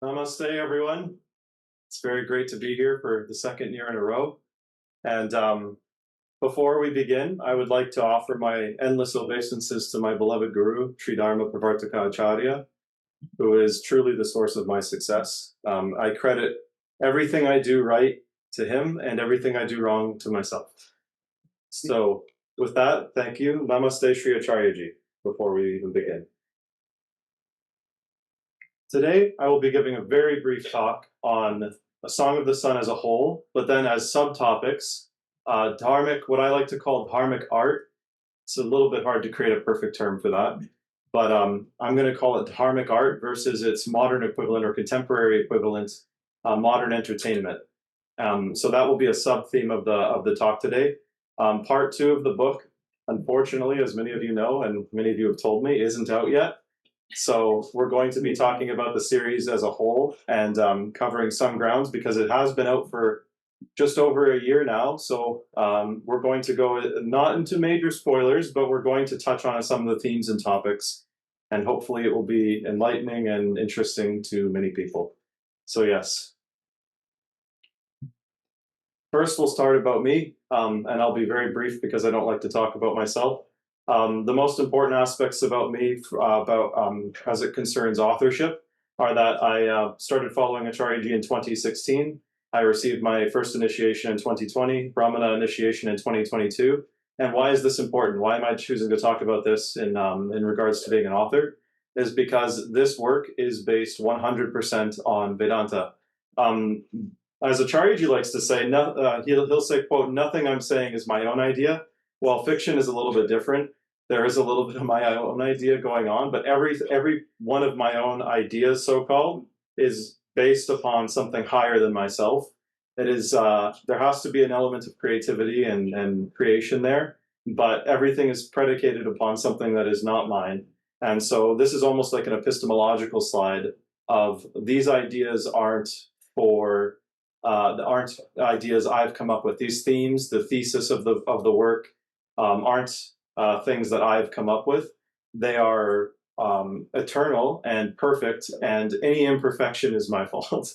Namaste, everyone. It's very great to be here for the second year in a row. And before we begin, I would like to offer my endless obeisances to my beloved Guru, Sri Dharma Pravartaka Acharya, who is truly the source of my success. I credit everything I do right to him and everything I do wrong to myself. So with that, thank you. Namaste, Sri Acharya-ji, before we even begin. Today, I will be giving a very brief talk on a Song of the Sun as a whole, but then as subtopics, Dharmic, what I like to call Dharmic art. It's a little bit hard to create a perfect term for that, but I'm going to call it Dharmic art versus its modern equivalent or contemporary equivalent, modern entertainment. So that will be a sub-theme of the talk today. Part two of the book, unfortunately, as many of you know, and many of you have told me, isn't out yet. So we're going to be talking about the series as a whole and covering some grounds because it has been out for just over a year now. So we're going to go not into major spoilers, but we're going to touch on some of the themes and topics. And hopefully it will be enlightening and interesting to many people. So yes. First, we'll start about me, and I'll be very brief because I don't like to talk about myself. The most important aspects about me, as it concerns authorship, are that I started following Acharya-ji in 2016. I received my first initiation in 2020, Brahmana initiation in 2022. And why is this important? Why am I choosing to talk about this in regards to being an author? Is because this work is based 100% on Vedanta. As Acharya-ji likes to say, he'll say, quote, "Nothing I'm saying is my own idea." Well, fiction is a little bit different. There is a little bit of my own idea going on, but every one of my own ideas, so-called, is based upon something higher than myself. It is there has to be an element of creativity and creation there, but everything is predicated upon something that is not mine. And so this is almost like an epistemological slide of these ideas aren't ideas I've come up with. These themes, the thesis of the work, aren't things that I've come up with. They are eternal and perfect, and any imperfection is my fault.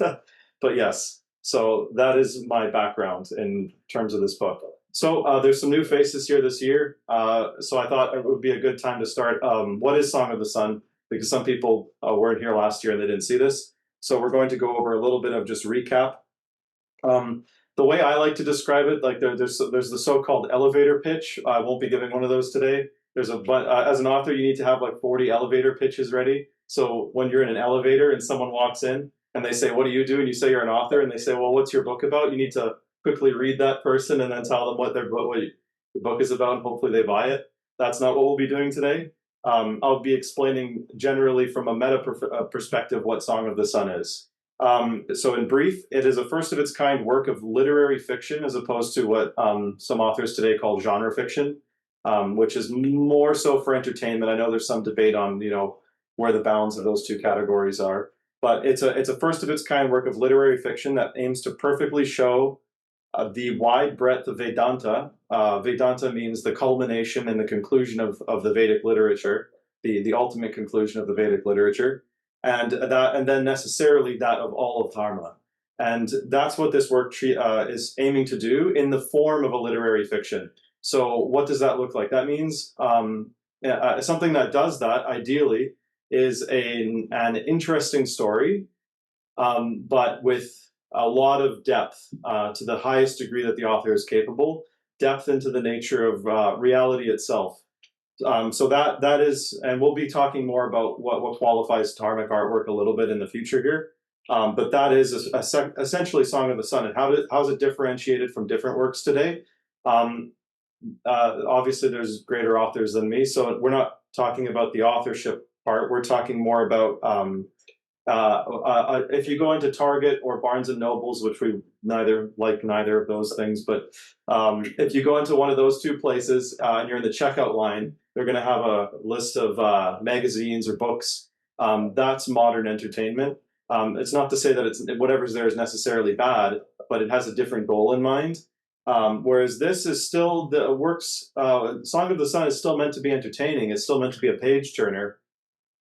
But yes, so that is my background in terms of this book. So there's some new faces here this year. So I thought it would be a good time to start. What is Song of the Sun? Because some people weren't here last year and they didn't see this. So we're going to go over a little bit of just recap. The way I like to describe it, like there's the so-called elevator pitch. I won't be giving one of those today. There's as an author, you need to have like 40 elevator pitches ready. So when you're in an elevator and someone walks in and they say, "What do you do?" and you say you're an author, and they say, "Well, what's your book about?" You need to quickly read that person and then tell them what your book is about, and hopefully they buy it. That's not what we'll be doing today. I'll be explaining generally from a meta perspective what Song of the Sun is. So in brief, it is a first of its kind work of literary fiction as opposed to what some authors today call genre fiction, which is more so for entertainment. I know there's some debate on, where the bounds of those two categories are, but it's a first of its kind work of literary fiction that aims to perfectly show the wide breadth of Vedanta. Vedanta means the culmination and the conclusion of the Vedic literature, the ultimate conclusion of the Vedic literature. And then necessarily that of all of Dharma. And that's what this work is aiming to do in the form of a literary fiction. So what does that look like? That means something that does that, ideally, is an interesting story, but with a lot of depth to the highest degree that the author is capable, depth into the nature of reality itself. So that is, and we'll be talking more about what qualifies Dharmic artwork a little bit in the future here. But that is essentially Song of the Sun. And how's it differentiated from different works today? Obviously, there's greater authors than me, so we're not talking about the authorship part. We're talking more about if you go into Target or Barnes and Nobles, which we neither of those things, but if you go into one of those two places and you're in the checkout line, they're going to have a list of magazines or books. That's modern entertainment. It's not to say that it's whatever's there is necessarily bad, but it has a different goal in mind. Whereas this is still Song of the Sun is still meant to be entertaining. It's still meant to be a page turner.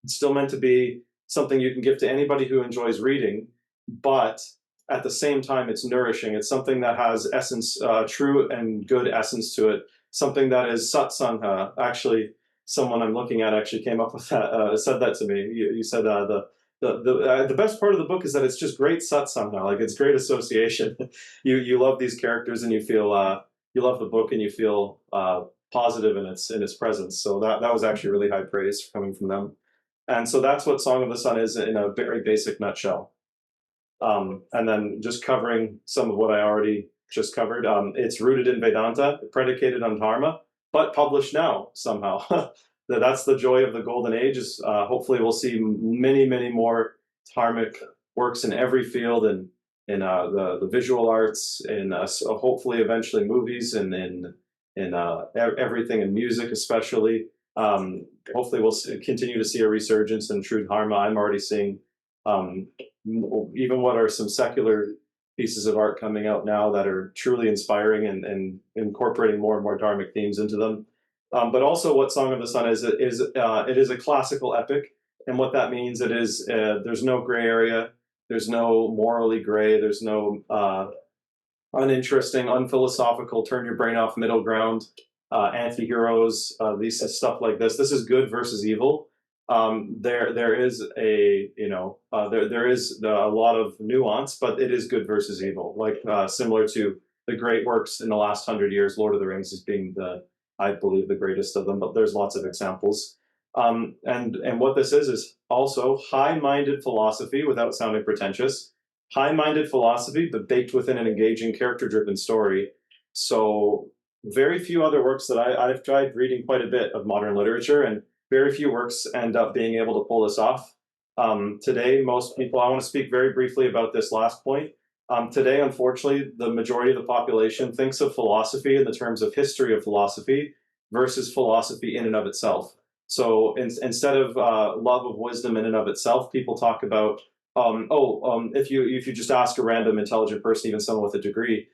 It's still meant to be something you can give to anybody who enjoys reading, but at the same time, it's nourishing. It's something that has essence, true and good essence to it. Something that is satsangha. Actually, someone I'm looking at actually came up with that, said that to me. You said the best part of the book is that it's just great satsangha. Like it's great association. You love these characters and you feel you love the book and you feel positive in its presence. So that was actually really high praise coming from them. And so that's what Song of the Sun is in a very basic nutshell. And then just covering some of what I already just covered. It's rooted in Vedanta, predicated on Dharma, but published now somehow. That's the joy of the Golden Age. Is hopefully we'll see many, many more Dharmic works in every field, and in the visual arts, in hopefully eventually movies, and in everything in music especially. Hopefully we'll continue to see a resurgence in true Dharma. I'm already seeing even what are some secular pieces of art coming out now that are truly inspiring and incorporating more and more Dharmic themes into them. But also what Song of the Sun is it is a classical epic. And what that means, it is there's no gray area, there's no morally gray, there's no uninteresting, unphilosophical, turn your brain off middle ground, anti-heroes, these stuff like this. This is good versus evil. There is a there is a lot of nuance, but it is good versus evil, like similar to the great works in the last 100 years. Lord of the Rings is being I believe the greatest of them, but there's lots of examples. And what this is also high-minded philosophy without sounding pretentious. High-minded philosophy, but baked within an engaging, character-driven story. So very few other works that I've tried reading quite a bit of modern literature, and very few works end up being able to pull this off. Today, most people, I want to speak very briefly about this last point. Today, unfortunately, the majority of the population thinks of philosophy in the terms of history of philosophy versus philosophy in and of itself. So instead of love of wisdom in and of itself, people talk about, if you just ask a random intelligent person, even someone with a degree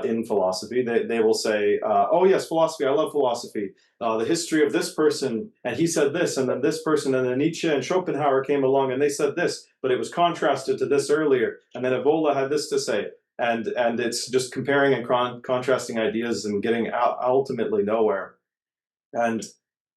in philosophy, they will say, oh yes, philosophy, I love philosophy. The history of this person, and he said this, and then this person, and then Nietzsche and Schopenhauer came along and they said this, but it was contrasted to this earlier, and then Evola had this to say. And it's just comparing and contrasting ideas and getting ultimately nowhere. And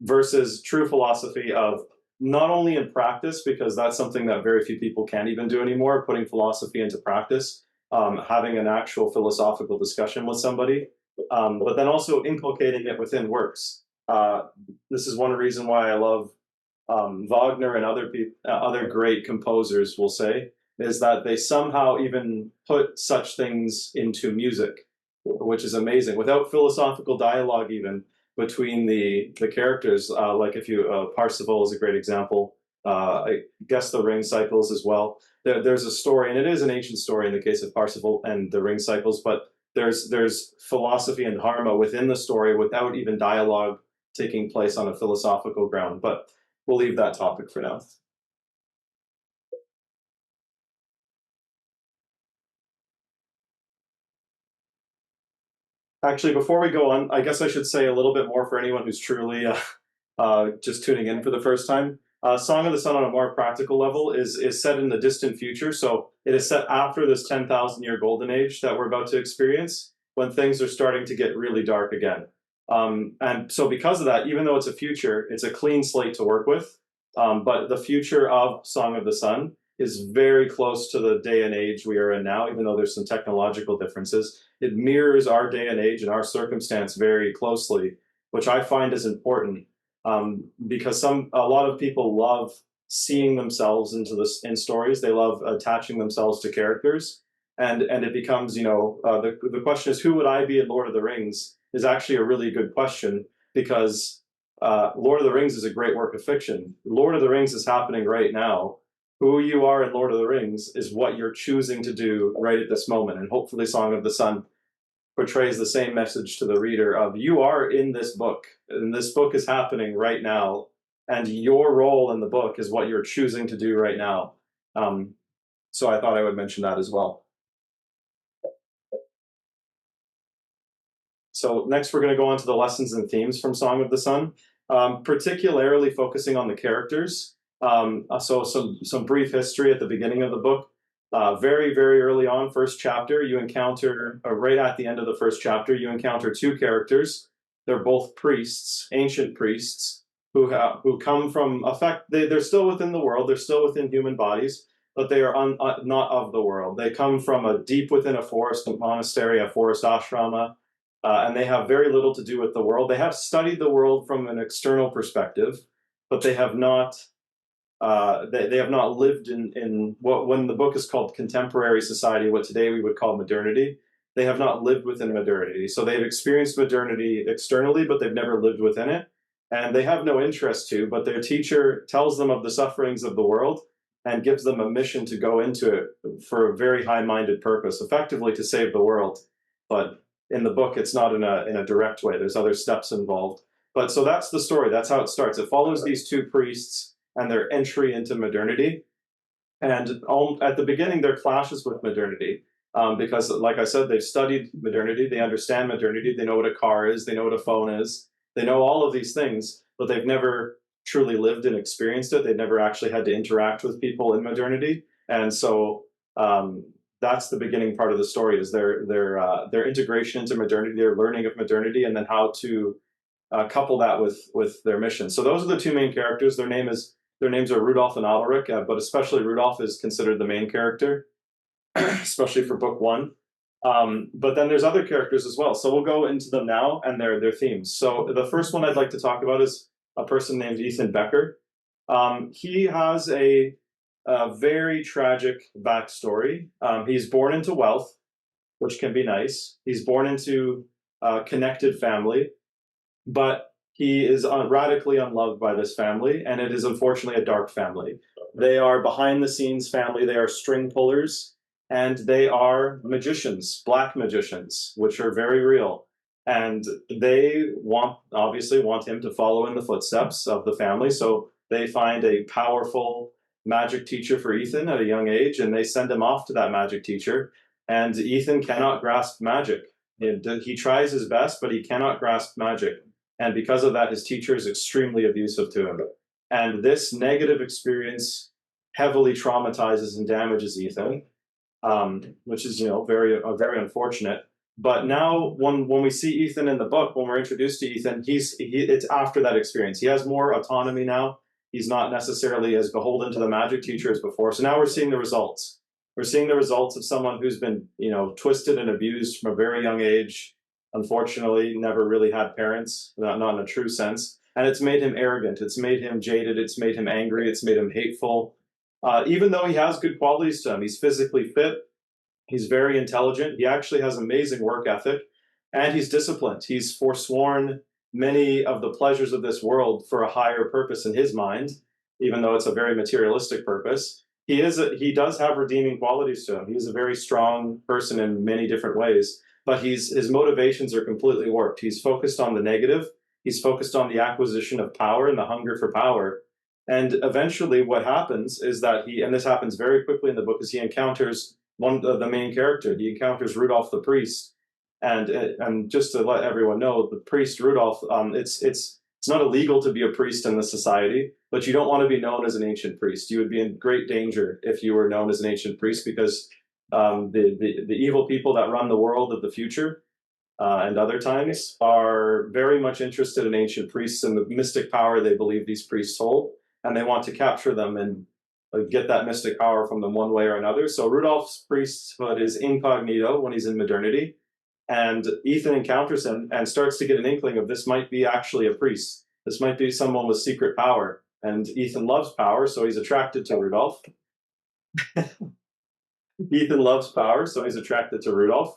versus true philosophy of not only in practice, because that's something that very few people can even do anymore, putting philosophy into practice, having an actual philosophical discussion with somebody, but then also inculcating it within works. This is one reason why I love Wagner and other great composers will say, is that they somehow even put such things into music, which is amazing, without philosophical dialogue even between the characters. Like if you, Parsifal is a great example. I guess the ring cycles as well. There's a story, and it is an ancient story in the case of Parsifal and the ring cycles, but there's philosophy and dharma within the story without even dialogue taking place on a philosophical ground. But we'll leave that topic for now. Actually, before we go on, I guess I should say a little bit more for anyone who's truly just tuning in for the first time. Song of the Sun on a more practical level is set in the distant future. So it is set after this 10,000 year golden age that we're about to experience, when things are starting to get really dark again. And so because of that, even though it's a future, it's a clean slate to work with. But the future of Song of the Sun is very close to the day and age we are in now, even though there's some technological differences. It mirrors our day and age and our circumstance very closely, which I find is important, because a lot of people love seeing themselves in stories. They love attaching themselves to characters, and it becomes, the question is, who would I be in Lord of the Rings is actually a really good question, because Lord of the Rings is a great work of fiction. Lord of the Rings is happening right now. Who you are in Lord of the Rings is what you're choosing to do right at this moment. And hopefully Song of the Sun portrays the same message to the reader of, you are in this book, and this book is happening right now, and your role in the book is what you're choosing to do right now. So I thought I would mention that as well. So next we're going to go on to the lessons and themes from Song of the Sun, particularly focusing on the characters. So some brief history at the beginning of the book. Very, very early on, first chapter, you encounter, right at the end of the first chapter, you encounter two characters. They're both priests, ancient priests, who come from they're still within the world, they're still within human bodies, but they are not of the world. They come from a deep within a forest, a monastery, a forest ashrama, and they have very little to do with the world. They have studied the world from an external perspective, but they have not they have not lived in what, when the book is called contemporary society, what today we would call modernity, they have not lived within modernity. So they've experienced modernity externally, but they've never lived within it. And they have no interest to, but their teacher tells them of the sufferings of the world and gives them a mission to go into it for a very high-minded purpose, effectively to save the world. But in the book, it's not in a direct way. There's other steps involved. But so that's the story. That's how it starts. It follows these two priests and their entry into modernity. And at the beginning, there clashes with modernity because, like I said, they've studied modernity, they understand modernity, they know what a car is, they know what a phone is, they know all of these things, but they've never truly lived and experienced it. They've never actually had to interact with people in modernity. And so that's the beginning part of the story, is their integration into modernity, their learning of modernity, and then how to couple that with their mission. So those are the two main characters. Their names are Rudolf and Alaric, but especially Rudolf is considered the main character, especially for book one. But then there's other characters as well. So we'll go into them now and their themes. So the first one I'd like to talk about is a person named Ethan Becker. He has a very tragic backstory. He's born into wealth, which can be nice. He's born into a connected family, but he is radically unloved by this family, and it is unfortunately a dark family. They are behind the scenes family, they are string pullers, and they are magicians, black magicians, which are very real. And they obviously want him to follow in the footsteps of the family, so they find a powerful magic teacher for Ethan at a young age, and they send him off to that magic teacher, and Ethan cannot grasp magic. He tries his best, but he cannot grasp magic. And because of that, his teacher is extremely abusive to him. And this negative experience heavily traumatizes and damages Ethan, which is, very unfortunate. But now, when we see Ethan in the book, when we're introduced to Ethan, it's after that experience. He has more autonomy now. He's not necessarily as beholden to the magic teacher as before. So now we're seeing the results. We're seeing the results of someone who's been, twisted and abused from a very young age. Unfortunately, never really had parents, not in a true sense. And it's made him arrogant. It's made him jaded. It's made him angry. It's made him hateful. Even though he has good qualities to him, he's physically fit. He's very intelligent. He actually has amazing work ethic. And he's disciplined. He's forsworn many of the pleasures of this world for a higher purpose in his mind, even though it's a very materialistic purpose. He does have redeeming qualities to him. He's a very strong person in many different ways. But his motivations are completely warped. He's focused on the negative. He's focused on the acquisition of power and the hunger for power. And eventually what happens is that and this happens very quickly in the book, is he encounters the main character. He encounters Rudolf the priest. And just to let everyone know, the priest Rudolf, it's not illegal to be a priest in the society, but you don't want to be known as an ancient priest. You would be in great danger if you were known as an ancient priest, because the evil people that run the world of the future and other times are very much interested in ancient priests and the mystic power they believe these priests hold, and they want to capture them and get that mystic power from them one way or another. So Rudolph's priesthood is incognito when he's in modernity, and Ethan encounters him and starts to get an inkling of this might be actually a priest. This might be someone with secret power, and Ethan loves power, so he's attracted to Rudolph. Ethan loves power, so he's attracted to Rudolph.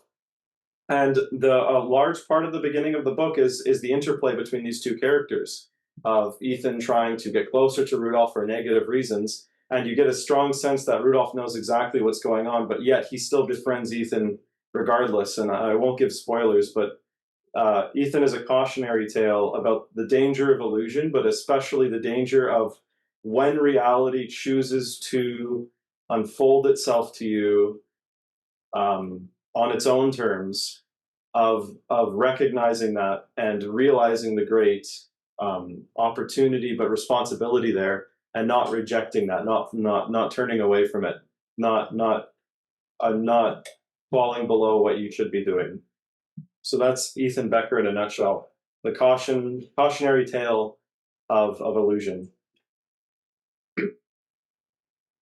And a large part of the beginning of the book is the interplay between these two characters, of Ethan trying to get closer to Rudolph for negative reasons. And you get a strong sense that Rudolph knows exactly what's going on, but yet he still befriends Ethan regardless. And I won't give spoilers, but Ethan is a cautionary tale about the danger of illusion, but especially the danger of when reality chooses to unfold itself to you on its own terms, of recognizing that and realizing the great opportunity but responsibility there, and not rejecting that, not turning away from it, not falling below what you should be doing. So that's Ethan Becker in a nutshell, the cautionary tale of illusion.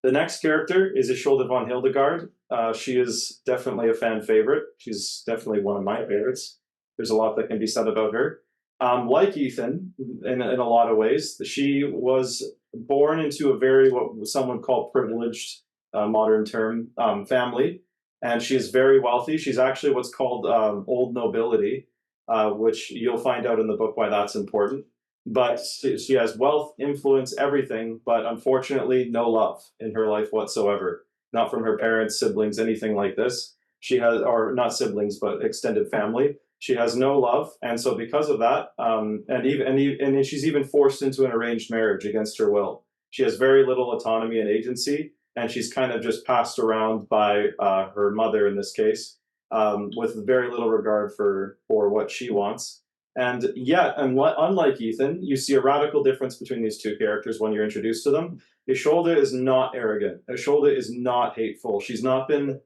The next character is Isolde von Hildegard. She is definitely a fan favorite. She's definitely one of my favorites. There's a lot that can be said about her. Like Ethan, in a lot of ways, she was born into a very, what someone called privileged, modern term, family. And she is very wealthy. She's actually what's called old nobility, which you'll find out in the book why that's important. But she has wealth, influence, everything, but unfortunately, no love in her life whatsoever. Not from her parents, siblings, anything like this. She has, or not siblings, but extended family. She has no love, and so because of that, and she's even forced into an arranged marriage against her will. She has very little autonomy and agency, and she's kind of just passed around by her mother in this case, with very little regard for what she wants. And yet, unlike Ethan, you see a radical difference between these two characters when you're introduced to them. Isolde is not arrogant. Isolde is not hateful. She's not been.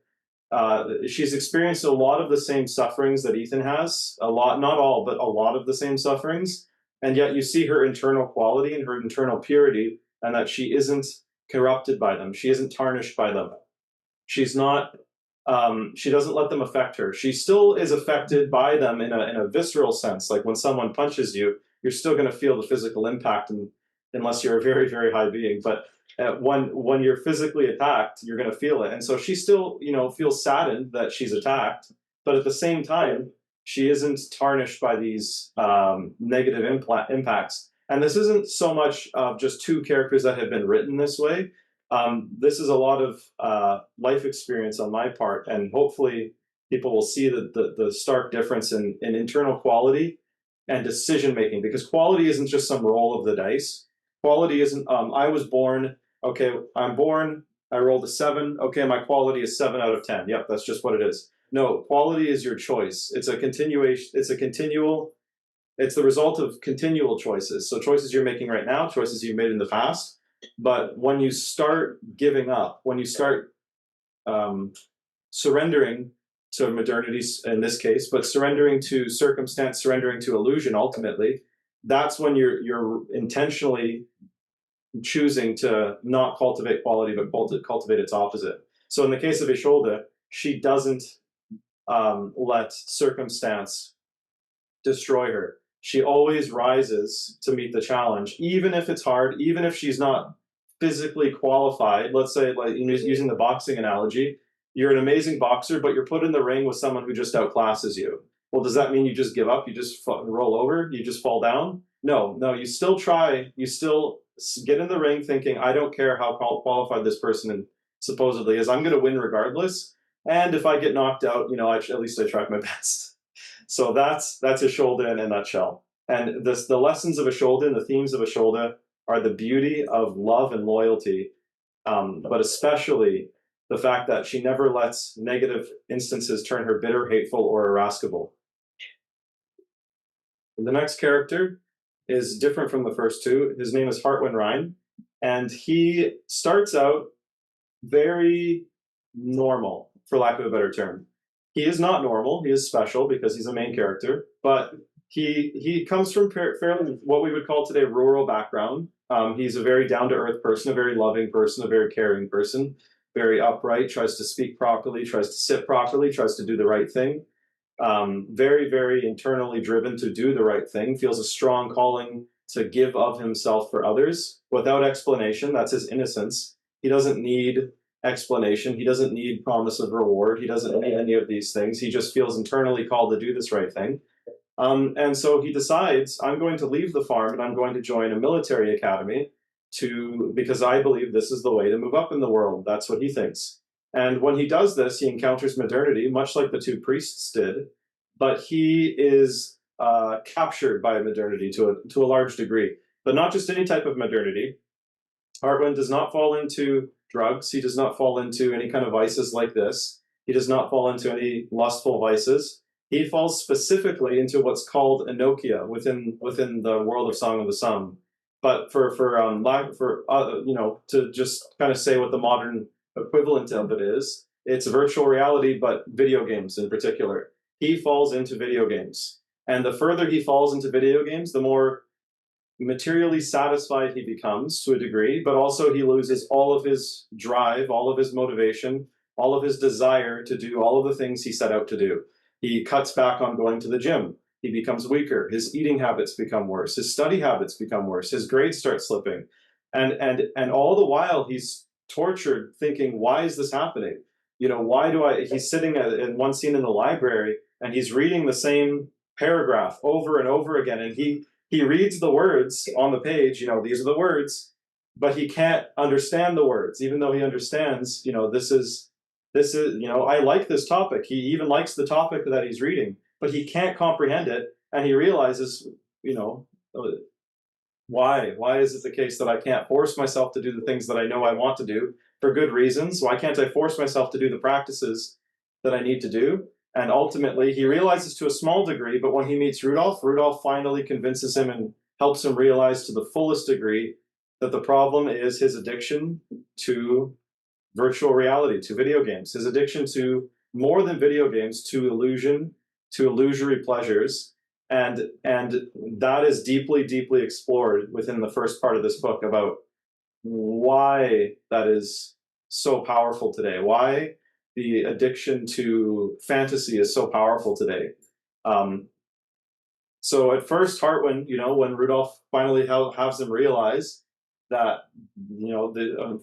She's experienced a lot of the same sufferings that Ethan has. A lot, not all, but a lot of the same sufferings. And yet, you see her internal quality and her internal purity, and that she isn't corrupted by them. She isn't tarnished by them. She's not. She doesn't let them affect her. She still is affected by them in a visceral sense. Like when someone punches you, you're still going to feel the physical impact, unless you're a very, very high being. But when you're physically attacked, you're going to feel it. And so she still, feels saddened that she's attacked, but at the same time, she isn't tarnished by these negative impacts. And this isn't so much just two characters that have been written this way. This is a lot of life experience on my part, and hopefully people will see the stark difference in internal quality and decision making, because quality isn't just some roll of the dice. Quality isn't, I was born, okay, I'm born, I rolled a 7, okay, my quality is 7 out of 10. Yep, that's just what it is. No, quality is your choice. It's a continuation, it's the result of continual choices. So choices you're making right now, choices you've made in the past. But when you start giving up, when you start surrendering to modernity in this case, but surrendering to circumstance, surrendering to illusion ultimately, that's when you're intentionally choosing to not cultivate quality, but cultivate its opposite. So in the case of Isolde, she doesn't let circumstance destroy her. She always rises to meet the challenge, even if it's hard, even if she's not physically qualified. Let's say, like using the boxing analogy, you're an amazing boxer, but you're put in the ring with someone who just outclasses you. Well, does that mean you just give up? You just roll over? You just fall down? No, you still try. You still get in the ring thinking, I don't care how qualified this person supposedly is. I'm going to win regardless. And if I get knocked out, at least I tried my best. So that's Isolde in a nutshell. And the lessons of Isolde and the themes of Isolde are the beauty of love and loyalty, but especially the fact that she never lets negative instances turn her bitter, hateful, or irascible. The next character is different from the first two. His name is Hartwin Rhein, and he starts out very normal, for lack of a better term. He is not normal. He is special because he's a main character, but he comes from fairly what we would call today rural background. He's a very down-to-earth person, a very loving person, a very caring person, very upright, tries to speak properly, tries to sit properly, tries to do the right thing. Very, very internally driven to do the right thing, feels a strong calling to give of himself for others without explanation. That's his innocence. He doesn't need explanation. He doesn't need promise of reward. He doesn't need any of these things. He just feels internally called to do this right thing. And so he decides, I'm going to leave the farm and I'm going to join a military academy because I believe this is the way to move up in the world. That's what he thinks. And when he does this, he encounters modernity, much like the two priests did, but he is captured by modernity to a large degree, but not just any type of modernity. Hartwin does not fall into drugs. He does not fall into any kind of vices like this. He does not fall into any lustful vices. He falls specifically into what's called enokia within the world of Song of the Sun. But to just kind of say what the modern equivalent of it is, it's virtual reality, but video games in particular. He falls into video games, and the further he falls into video games, the more materially satisfied he becomes to a degree, but also he loses all of his drive, all of his motivation, all of his desire to do all of the things he set out to do. He cuts back on going to the gym. He becomes weaker. His eating habits become worse. His study habits become worse. His grades start slipping. And all the while he's tortured thinking, why is this happening? He's sitting in one scene in the library and he's reading the same paragraph over and over again. And he reads the words on the page, these are the words, but he can't understand the words, even though he understands, this is, I like this topic. He even likes the topic that he's reading, but he can't comprehend it. And he realizes, why is it the case that I can't force myself to do the things that I know I want to do for good reasons? Why can't I force myself to do the practices that I need to do? And ultimately, he realizes to a small degree, but when he meets Rudolph finally convinces him and helps him realize to the fullest degree that the problem is his addiction to virtual reality, to video games, his addiction to more than video games, to illusion, to illusory pleasures. And that is deeply, deeply explored within the first part of this book about why that is so powerful today, why the addiction to fantasy is so powerful today. So at first, Hartwin, when Rudolph finally has him realize that,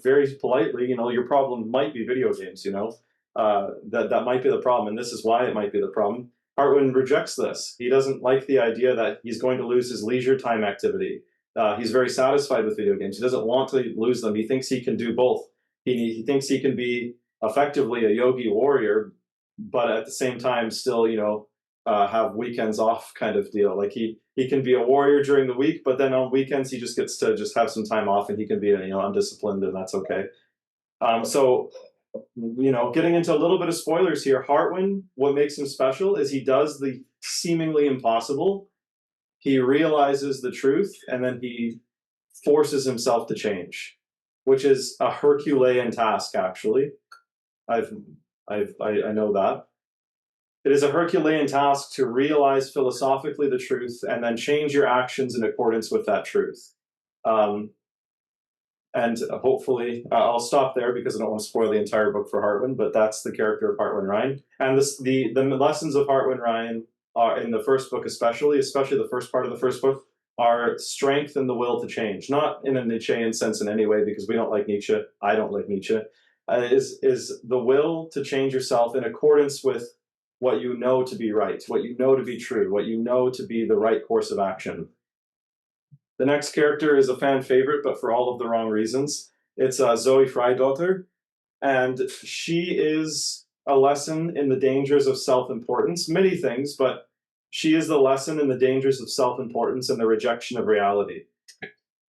very politely, your problem might be video games, that might be the problem, and this is why it might be the problem. Hartwin rejects this. He doesn't like the idea that he's going to lose his leisure time activity. He's very satisfied with video games. He doesn't want to lose them. He thinks he can do both. He thinks he can be effectively a yogi warrior, but at the same time still, have weekends off kind of deal. Like he can be a warrior during the week, but then on weekends he just gets to just have some time off, and he can be undisciplined, and that's okay. So getting into a little bit of spoilers here, Hartwin, what makes him special is he does the seemingly impossible. He realizes the truth, and then he forces himself to change, which is a Herculean task, actually. I know that. It is a Herculean task to realize philosophically the truth and then change your actions in accordance with that truth. And hopefully, I'll stop there because I don't want to spoil the entire book for Hartwin, but that's the character of Hartwin Rhein. And the lessons of Hartwin Rhein are in the first book especially the first part of the first book, are strength and the will to change. Not in a Nietzschean sense in any way, because we don't like Nietzsche. I don't like Nietzsche. Is the will to change yourself in accordance with what you know to be right, what you know to be true, what you know to be the right course of action. The next character is a fan favorite, but for all of the wrong reasons. It's Zoe Freidottir, and she is a lesson in the dangers of self-importance, many things, but she is the lesson in the dangers of self-importance and the rejection of reality.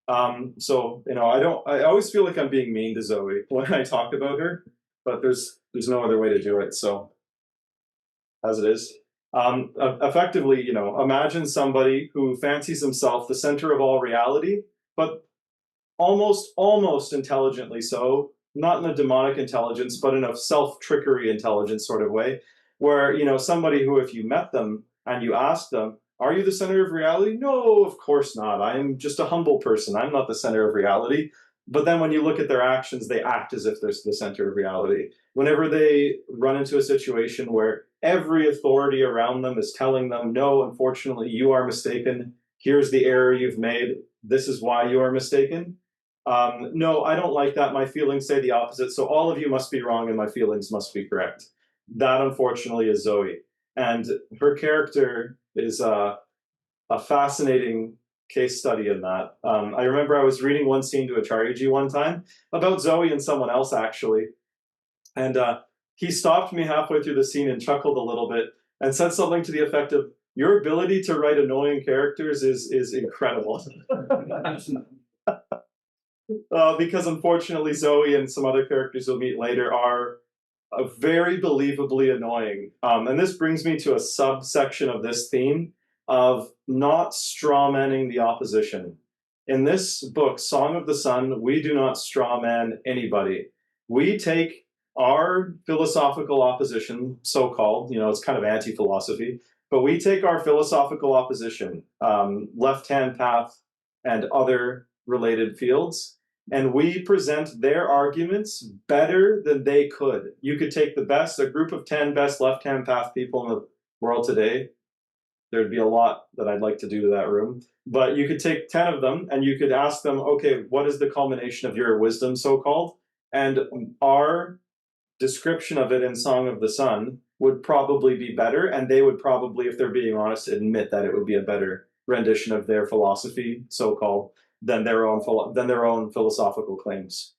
I always feel like I'm being mean to Zoe when I talk about her, but there's no other way to do it, so as it is. Effectively, imagine somebody who fancies himself the center of all reality, but almost intelligently so, not in a demonic intelligence, but in a self-trickery intelligence sort of way, where, somebody who, if you met them and you asked them, are you the center of reality? No, of course not. I'm just a humble person. I'm not the center of reality. But then when you look at their actions, they act as if they're the center of reality. Whenever they run into a situation where every authority around them is telling them, no, unfortunately, you are mistaken. Here's the error you've made. This is why you are mistaken. No, I don't like that. My feelings say the opposite. So all of you must be wrong and my feelings must be correct. That, unfortunately, is Zoe. And her character is a fascinating case study in that. I remember I was reading one scene to Acharyaji one time about Zoe and someone else, actually. And he stopped me halfway through the scene and chuckled a little bit and said something to the effect of, your ability to write annoying characters is incredible. Because unfortunately, Zoe and some other characters we'll meet later are very believably annoying. And this brings me to a subsection of this theme of not strawmanning the opposition. in this book, Song of the Sun, we do not strawman anybody. We take our philosophical opposition, so-called, it's kind of anti-philosophy, but we take our philosophical opposition, left-hand path and other related fields, and we present their arguments better than they could. You could take a group of 10 best left-hand path people in the world today. There'd be a lot that I'd like to do to that room. But you could take 10 of them and you could ask them, okay, what is the culmination of your wisdom, so-called? And our description of it in Song of the Sun would probably be better, and they would probably, if they're being honest, admit that it would be a better rendition of their philosophy, so-called, than their own philosophical claims.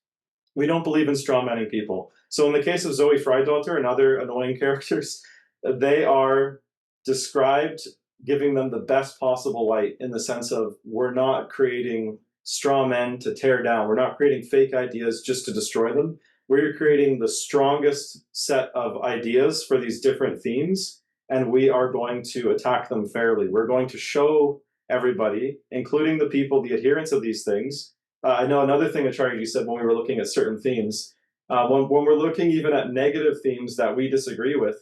We don't believe in strawmanning people. So in the case of Zoe Freidottir and other annoying characters, they are described giving them the best possible light, in the sense of, we're not creating straw men to tear down. We're not creating fake ideas just to destroy them. We're creating the strongest set of ideas for these different themes, and we are going to attack them fairly. We're going to show everybody, including the people, the adherents of these things. I know another thing Acharya said when we were looking at certain themes, when we're looking even at negative themes that we disagree with,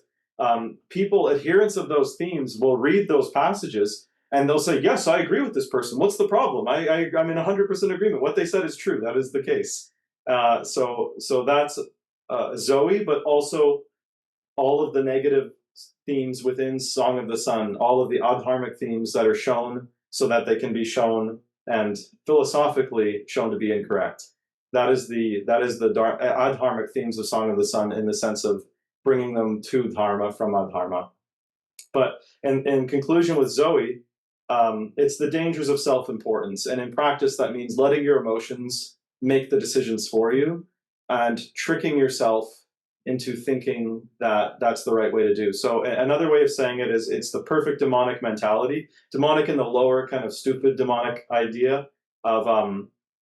people, adherents of those themes, will read those passages and they'll say, yes, I agree with this person. What's the problem? I'm in 100% agreement. What they said is true. That is the case. So that's Zoe, but also all of the negative themes within Song of the Sun, all of the adharmic themes that are shown so that they can be shown and philosophically shown to be incorrect. That is the adharmic themes of Song of the Sun, in the sense of bringing them to dharma from adharma. But in conclusion with Zoe, it's the dangers of self-importance. And in practice, that means letting your emotions make the decisions for you and tricking yourself into thinking that that's the right way to do. So another way of saying it is, it's the perfect demonic mentality. Demonic in the lower kind of stupid demonic idea of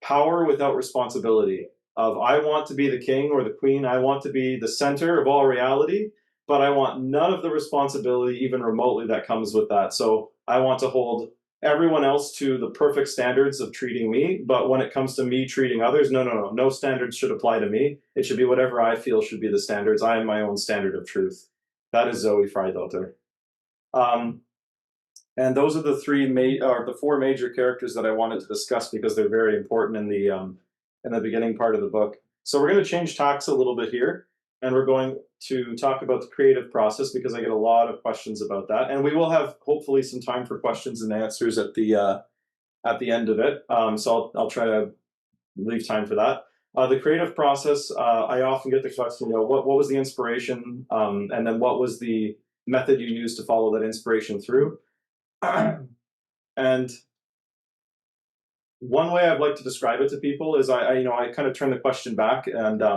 power without responsibility. Of, I want to be the king or the queen, I want to be the center of all reality, but I want none of the responsibility even remotely that comes with that. So I want to hold everyone else to the perfect standards of treating me, but when it comes to me treating others, no standards should apply to me. It should be whatever I feel should be the standards. I am my own standard of truth. That is Zoe Freidottir. And those are the four major characters that I wanted to discuss, because they're very important in the beginning part of the book. So we're going to change tacks a little bit here, and we're going to talk about the creative process, because I get a lot of questions about that. And we will have, hopefully, some time for questions and answers at the end of it. So I'll try to leave time for that. The creative process, I often get the question, what was the inspiration? And then what was the method you used to follow that inspiration through? And one way I'd like to describe it to people is I kind of turn the question back, and I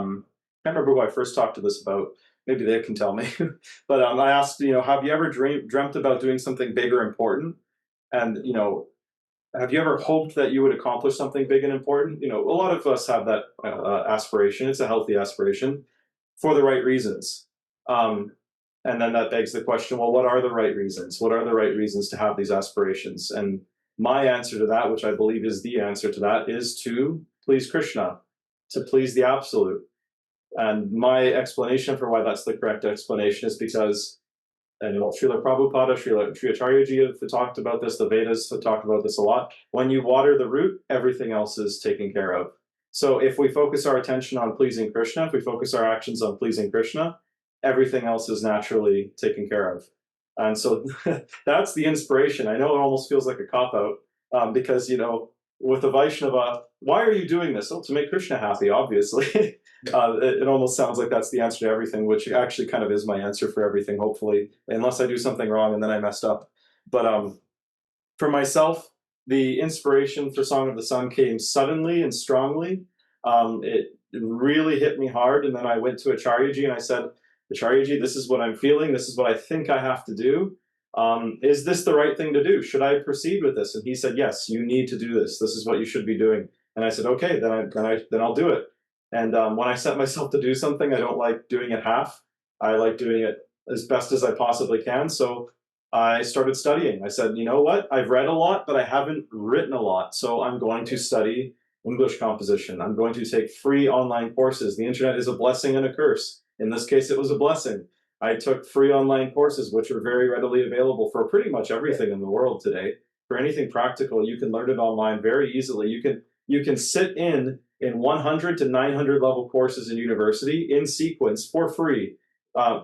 can't remember who I first talked to this about. Maybe they can tell me. But I asked, have you ever dreamt about doing something big or important? And, have you ever hoped that you would accomplish something big and important? A lot of us have that aspiration. It's a healthy aspiration for the right reasons. And then that begs the question, well, what are the right reasons? What are the right reasons to have these aspirations? And my answer to that, which I believe is the answer to that, is to please Krishna, to please the Absolute. And my explanation for why that's the correct explanation is because, Srila Prabhupada, Srila Acharya have talked about this, the Vedas have talked about this a lot. When you water the root, everything else is taken care of. So if we focus our attention on pleasing Krishna, if we focus our actions on pleasing Krishna, everything else is naturally taken care of. And so that's the inspiration. I know it almost feels like a cop-out, because, with the Vaishnava, why are you doing this? Oh, to make Krishna happy, obviously. It almost sounds like that's the answer to everything, which actually kind of is my answer for everything, hopefully, unless I do something wrong and then I messed up. But for myself, the inspiration for Song of the Sun came suddenly and strongly. It really hit me hard, and then I went to Acharyaji and I said, Acharyaji, this is what I'm feeling. This is what I think I have to do. Is this the right thing to do? Should I proceed with this? And he said, yes, you need to do this. This is what you should be doing. And I said, okay, then I'll do it. And when I set myself to do something, I don't like doing it half. I like doing it as best as I possibly can. So I started studying. I said, you know what? I've read a lot, but I haven't written a lot. So I'm going to study English composition. I'm going to take free online courses. The internet is a blessing and a curse. In this case, it was a blessing. I took free online courses, which are very readily available for pretty much everything in the world today. For anything practical, you can learn it online very easily. You can sit in 100 to 900 level courses in university in sequence for free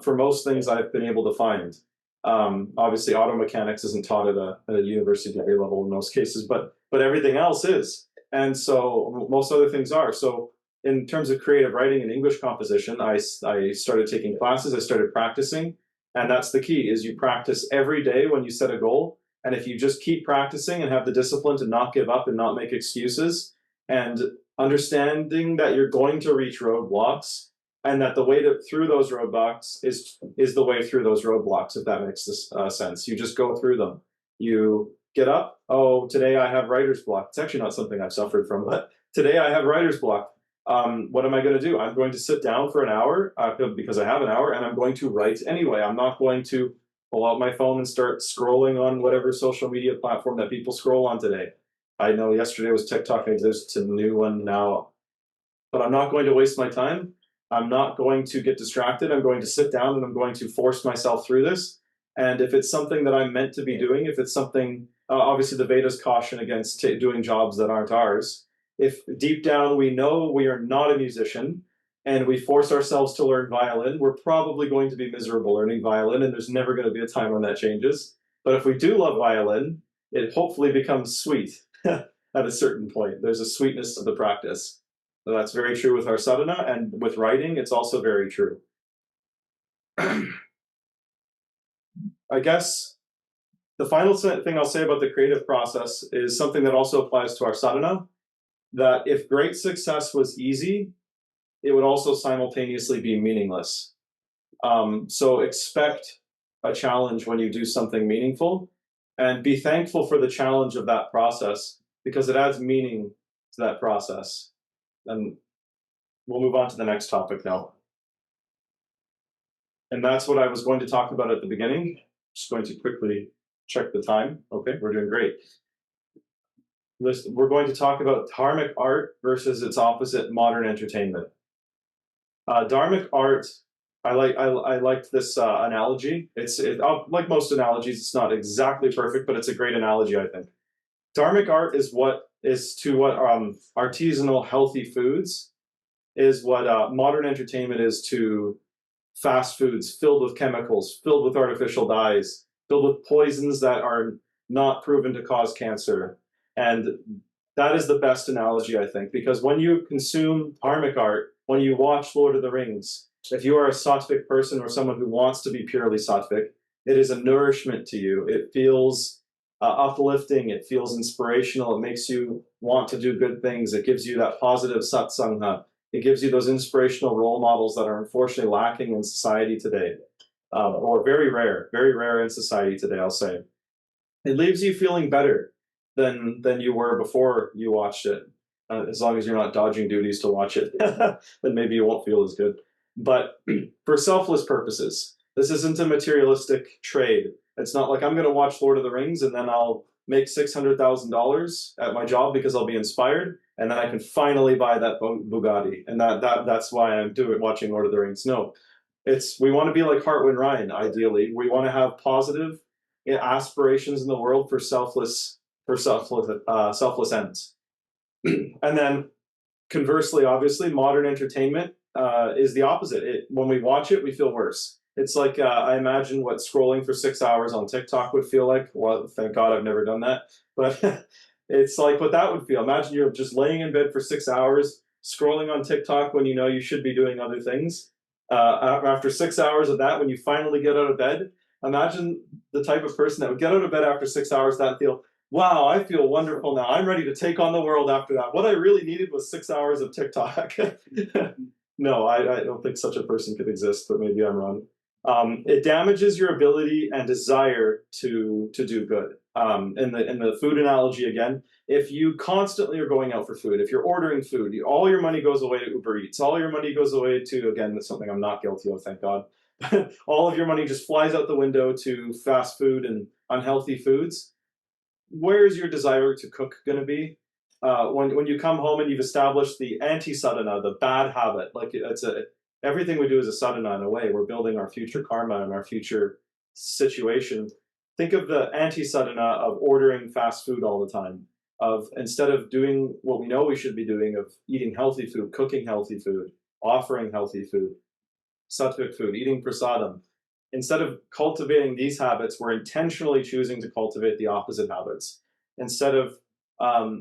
for most things I've been able to find. Obviously, auto mechanics isn't taught at a university degree level in most cases, but everything else is, and so most other things are. So in terms of creative writing and English composition, I started taking classes, I started practicing, and that's the key: is you practice every day when you set a goal, and if you just keep practicing and have the discipline to not give up and not make excuses, and understanding that you're going to reach roadblocks and that the way through those roadblocks is the way through those roadblocks, if that makes this sense. You just go through them. You get up. Oh, today I have writer's block. It's actually not something I've suffered from, but today I have writer's block. What am I going to do? I'm going to sit down for an hour because I have an hour, and I'm going to write anyway. I'm not going to pull out my phone and start scrolling on whatever social media platform that people scroll on today. I know yesterday was TikTok, and there's a new one now, but I'm not going to waste my time. I'm not going to get distracted. I'm going to sit down and I'm going to force myself through this. And if it's something that I'm meant to be doing, if it's something, obviously the Vedas caution against doing jobs that aren't ours. If deep down we know we are not a musician and we force ourselves to learn violin, we're probably going to be miserable learning violin, and there's never going to be a time when that changes. But if we do love violin, it hopefully becomes sweet at a certain point. There's a sweetness to the practice. So that's very true with our sadhana, and with writing, it's also very true. I guess the final thing I'll say about the creative process is something that also applies to our sadhana, that if great success was easy, it would also simultaneously be meaningless. So expect a challenge when you do something meaningful, and be thankful for the challenge of that process, because it adds meaning to that process. And we'll move on to the next topic now. And that's what I was going to talk about at the beginning. Just going to quickly check the time. Okay, we're doing great. We're going to talk about Dharmic art versus its opposite, modern entertainment. Dharmic art, I liked this analogy. Like most analogies, it's not exactly perfect, but it's a great analogy, I think. Dharmic art is what artisanal healthy foods is what modern entertainment is to fast foods filled with chemicals, filled with artificial dyes, filled with poisons that are not proven to cause cancer. And that is the best analogy, I think, because when you consume dharmic art, when you watch Lord of the Rings, if you are a sattvic person or someone who wants to be purely sattvic, it is a nourishment to you. It feels uplifting. It feels inspirational. It makes you want to do good things. It gives you that positive satsangha. It gives you those inspirational role models that are unfortunately lacking in society today, or very rare in society today, I'll say. It leaves you feeling better than you were before you watched it. As long as you're not dodging duties to watch it, then maybe you won't feel as good. But for selfless purposes, this isn't a materialistic trade. It's not like I'm going to watch Lord of the Rings and then I'll make $600,000 at my job because I'll be inspired, and then I can finally buy that Bugatti, and that's why I'm watching Lord of the Rings. No, we want to be like Hartwin Rhein. Ideally, we want to have positive aspirations in the world for selfless ends. And then conversely, obviously, modern entertainment is the opposite. When we watch it, we feel worse. It's like, I imagine what scrolling for 6 hours on TikTok would feel like. Well, thank God I've never done that. But it's like what that would feel. Imagine you're just laying in bed for 6 hours, scrolling on TikTok when you know you should be doing other things. After 6 hours of that, when you finally get out of bed, imagine the type of person that would get out of bed after 6 hours and feel, wow, I feel wonderful now. I'm ready to take on the world after that. What I really needed was 6 hours of TikTok. No, I don't think such a person could exist, but maybe I'm wrong. It damages your ability and desire to do good. In the food analogy again, if you constantly are going out for food, if you're ordering food, all your money goes away to Uber Eats, all your money goes away to, again, that's something I'm not guilty of, thank God. all of your money just flies out the window to fast food and unhealthy foods. Where is your desire to cook going to be? When you come home and you've established the anti-sadhana, the bad habit, like everything we do is a sadhana in a way. We're building our future karma and our future situation. Think of the anti-sadhana of ordering fast food all the time, of instead of doing what we know we should be doing, of eating healthy food, cooking healthy food, offering healthy food, sattvic food, eating prasadam. Instead of cultivating these habits, we're intentionally choosing to cultivate the opposite habits. Instead of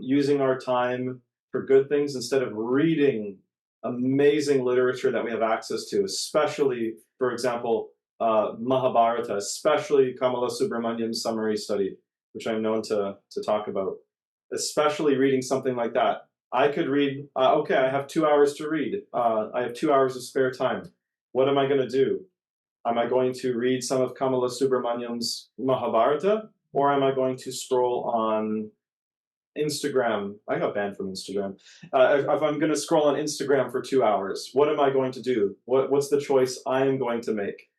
using our time for good things, instead of reading amazing literature that we have access to, especially, for example, Mahabharata, especially Kamala Subramanian's summary study, which I'm known to talk about, especially reading something like that. I could read, okay, I have 2 hours to read. I have 2 hours of spare time. What am I going to do? Am I going to read some of Kamala Subramanian's Mahabharata, or am I going to scroll on Instagram? I got banned from Instagram. If I'm going to scroll on Instagram for 2 hours, what am I going to do? What's the choice I am going to make?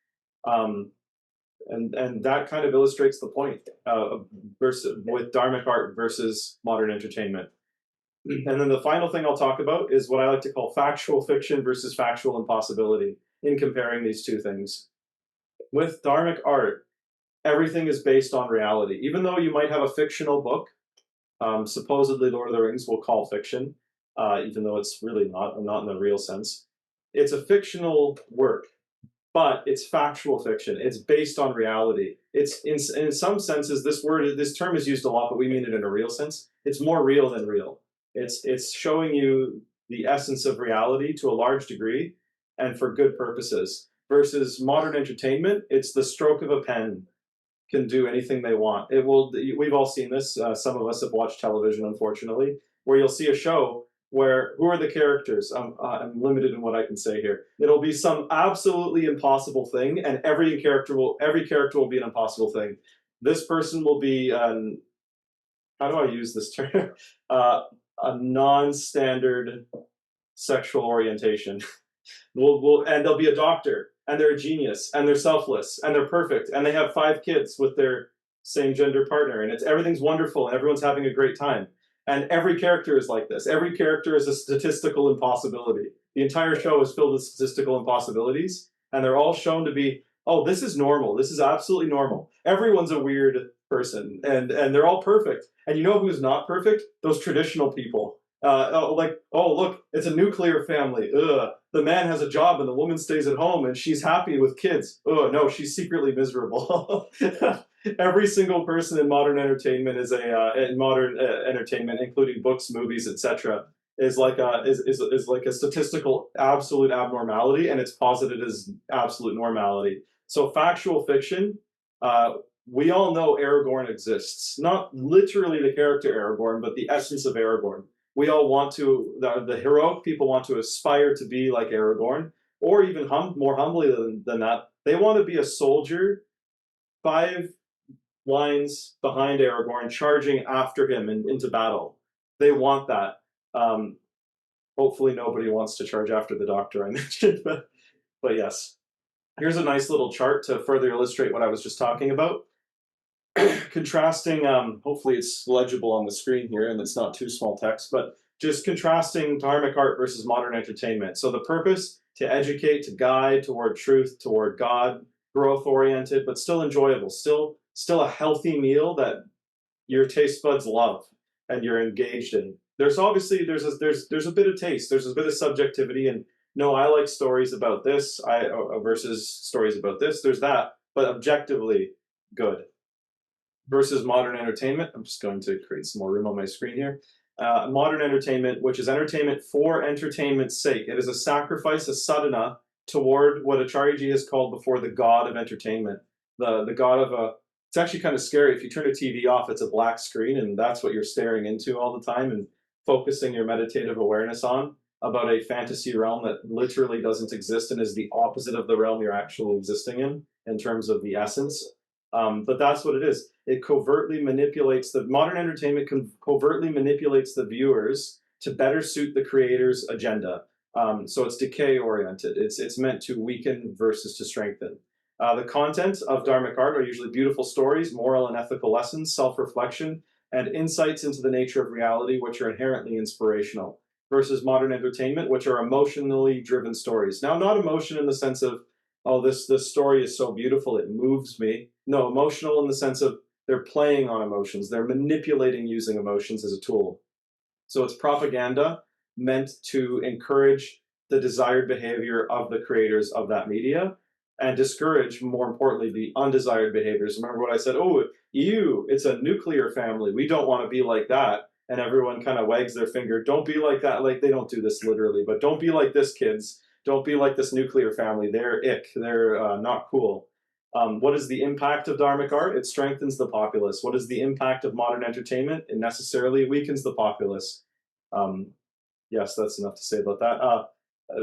And that kind of illustrates the point with Dharmic art versus modern entertainment. And then the final thing I'll talk about is what I like to call factual fiction versus factual impossibility in comparing these two things. With Dharmic art, everything is based on reality. Even though you might have a fictional book, supposedly Lord of the Rings we'll call fiction, even though it's really not in the real sense. It's a fictional work, but it's factual fiction. It's based on reality. It's in some senses, this term is used a lot, but we mean it in a real sense. It's more real than real. It's showing you the essence of reality to a large degree and for good purposes. Versus modern entertainment, it's the stroke of a pen can do anything they want. It will. We've all seen this. Some of us have watched television, unfortunately, where you'll see a show where who are the characters? I'm limited in what I can say here. It'll be some absolutely impossible thing, and every character will be an impossible thing. This person will be how do I use this term? A non-standard sexual orientation. And they'll be a doctor, and they're a genius, and they're selfless, and they're perfect, and they have 5 kids with their same gender partner, and everything's wonderful, and everyone's having a great time. And every character is like this. Every character is a statistical impossibility. The entire show is filled with statistical impossibilities, and they're all shown to be, oh, this is normal. This is absolutely normal. Everyone's a weird person, and they're all perfect. And you know who's not perfect? Those traditional people. Oh, look, it's a nuclear family. Ugh. The man has a job and the woman stays at home and she's happy with kids. Oh, no, she's secretly miserable. Every single person in modern entertainment entertainment, including books, movies, etc., is like a statistical absolute abnormality, and it's posited as absolute normality. So factual fiction, we all know Aragorn exists. Not literally the character Aragorn, but the essence of Aragorn. We all want to, the heroic people want to aspire to be like Aragorn, or even more humbly than that. They want to be a soldier 5 lines behind Aragorn, charging after him into battle. They want that. Hopefully nobody wants to charge after the doctor I mentioned, but yes. Here's a nice little chart to further illustrate what I was just talking about. Contrasting, hopefully it's legible on the screen here and it's not too small text, but just contrasting Dharmic art versus modern entertainment. So the purpose, to educate, to guide toward truth, toward God, growth-oriented, but still enjoyable, still a healthy meal that your taste buds love and you're engaged in. There's obviously, there's a bit of taste, there's a bit of subjectivity, and no, I like stories about this versus stories about this, there's that, but objectively good. Versus modern entertainment, I'm just going to create some more room on my screen here. Modern entertainment, which is entertainment for entertainment's sake. It is a sacrifice, a sadhana, toward what Acharyaji has called before the god of entertainment. The god of it's actually kind of scary. If you turn a TV off, it's a black screen, and that's what you're staring into all the time and focusing your meditative awareness on, about a fantasy realm that literally doesn't exist and is the opposite of the realm you're actually existing in terms of the essence. But that's what it is. It covertly manipulates modern entertainment covertly manipulates the viewers to better suit the creator's agenda. So it's decay oriented. It's meant to weaken versus to strengthen. The content of Dharmic art are usually beautiful stories, moral and ethical lessons, self-reflection, and insights into the nature of reality, which are inherently inspirational, versus modern entertainment, which are emotionally driven stories. Now, not emotion in the sense of, oh, this story is so beautiful, it moves me. No, emotional in the sense of they're playing on emotions. They're manipulating using emotions as a tool. So it's propaganda meant to encourage the desired behavior of the creators of that media and discourage, more importantly, the undesired behaviors. Remember what I said? Oh, it's a nuclear family. We don't want to be like that. And everyone kind of wags their finger. Don't be like that. Like, they don't do this literally, but don't be like this, kids. Don't be like this nuclear family. They're ick. They're not cool. What is the impact of Dharmic art? It strengthens the populace. What is the impact of modern entertainment? It necessarily weakens the populace. Um, yes, that's enough to say about that.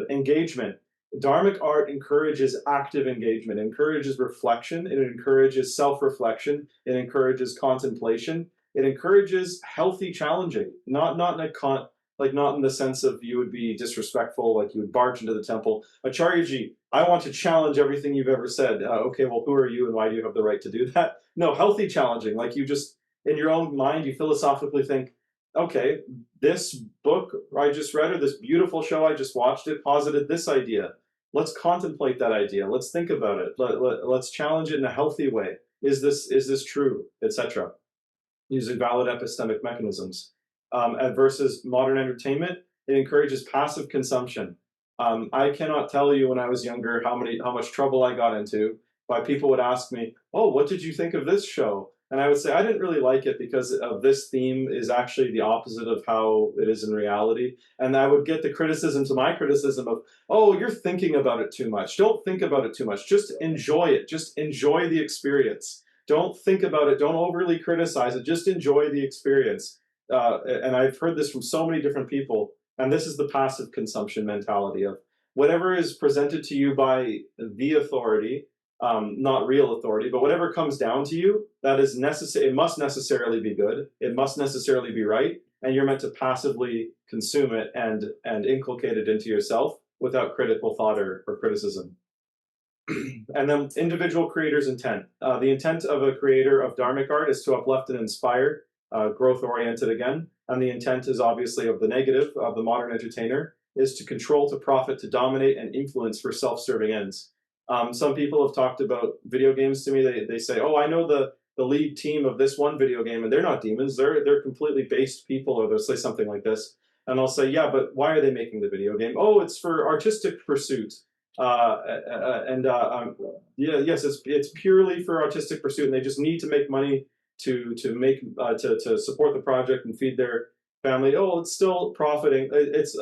Engagement. Dharmic art encourages active engagement, encourages reflection, it encourages self-reflection, it encourages contemplation, it encourages healthy challenging, not in the sense of you would be disrespectful, like you would barge into the temple. Acharyaji, I want to challenge everything you've ever said. Okay, well, who are you and why do you have the right to do that? No, healthy challenging, like you just, in your own mind, you philosophically think, okay, this book I just read or this beautiful show I just watched, it posited this idea. Let's contemplate that idea. Let's think about it. Let's challenge it in a healthy way. Is this true, etc. Using valid epistemic mechanisms. Versus modern entertainment, it encourages passive consumption. I cannot tell you when I was younger how much trouble I got into by people would ask me, "Oh, what did you think of this show?" And I would say I didn't really like it because of this theme is actually the opposite of how it is in reality. And I would get the criticism to my criticism of, "Oh, you're thinking about it too much. Don't think about it too much. Just enjoy it. Just enjoy the experience. Don't think about it. Don't overly criticize it. Just enjoy the experience." And I've heard this from so many different people. And this is the passive consumption mentality of whatever is presented to you by the authority, not real authority, but whatever comes down to you, that is necessary. It must necessarily be good. It must necessarily be right. And you're meant to passively consume it and inculcate it into yourself without critical thought or criticism. And then individual creator's intent. The intent of a creator of Dharmic art is to uplift and inspire, growth-oriented again. And the intent is obviously of the negative, of the modern entertainer, is to control, to profit, to dominate, and influence for self-serving ends. Some people have talked about video games to me. They say, oh, I know the lead team of this one video game, and they're not demons. They're completely based people, or they'll say something like this. And I'll say, yeah, but why are they making the video game? Oh, it's for artistic pursuit. Yeah, yes, it's purely for artistic pursuit, and they just need to make money to support the project and feed their family. Oh, it's still profiting. It's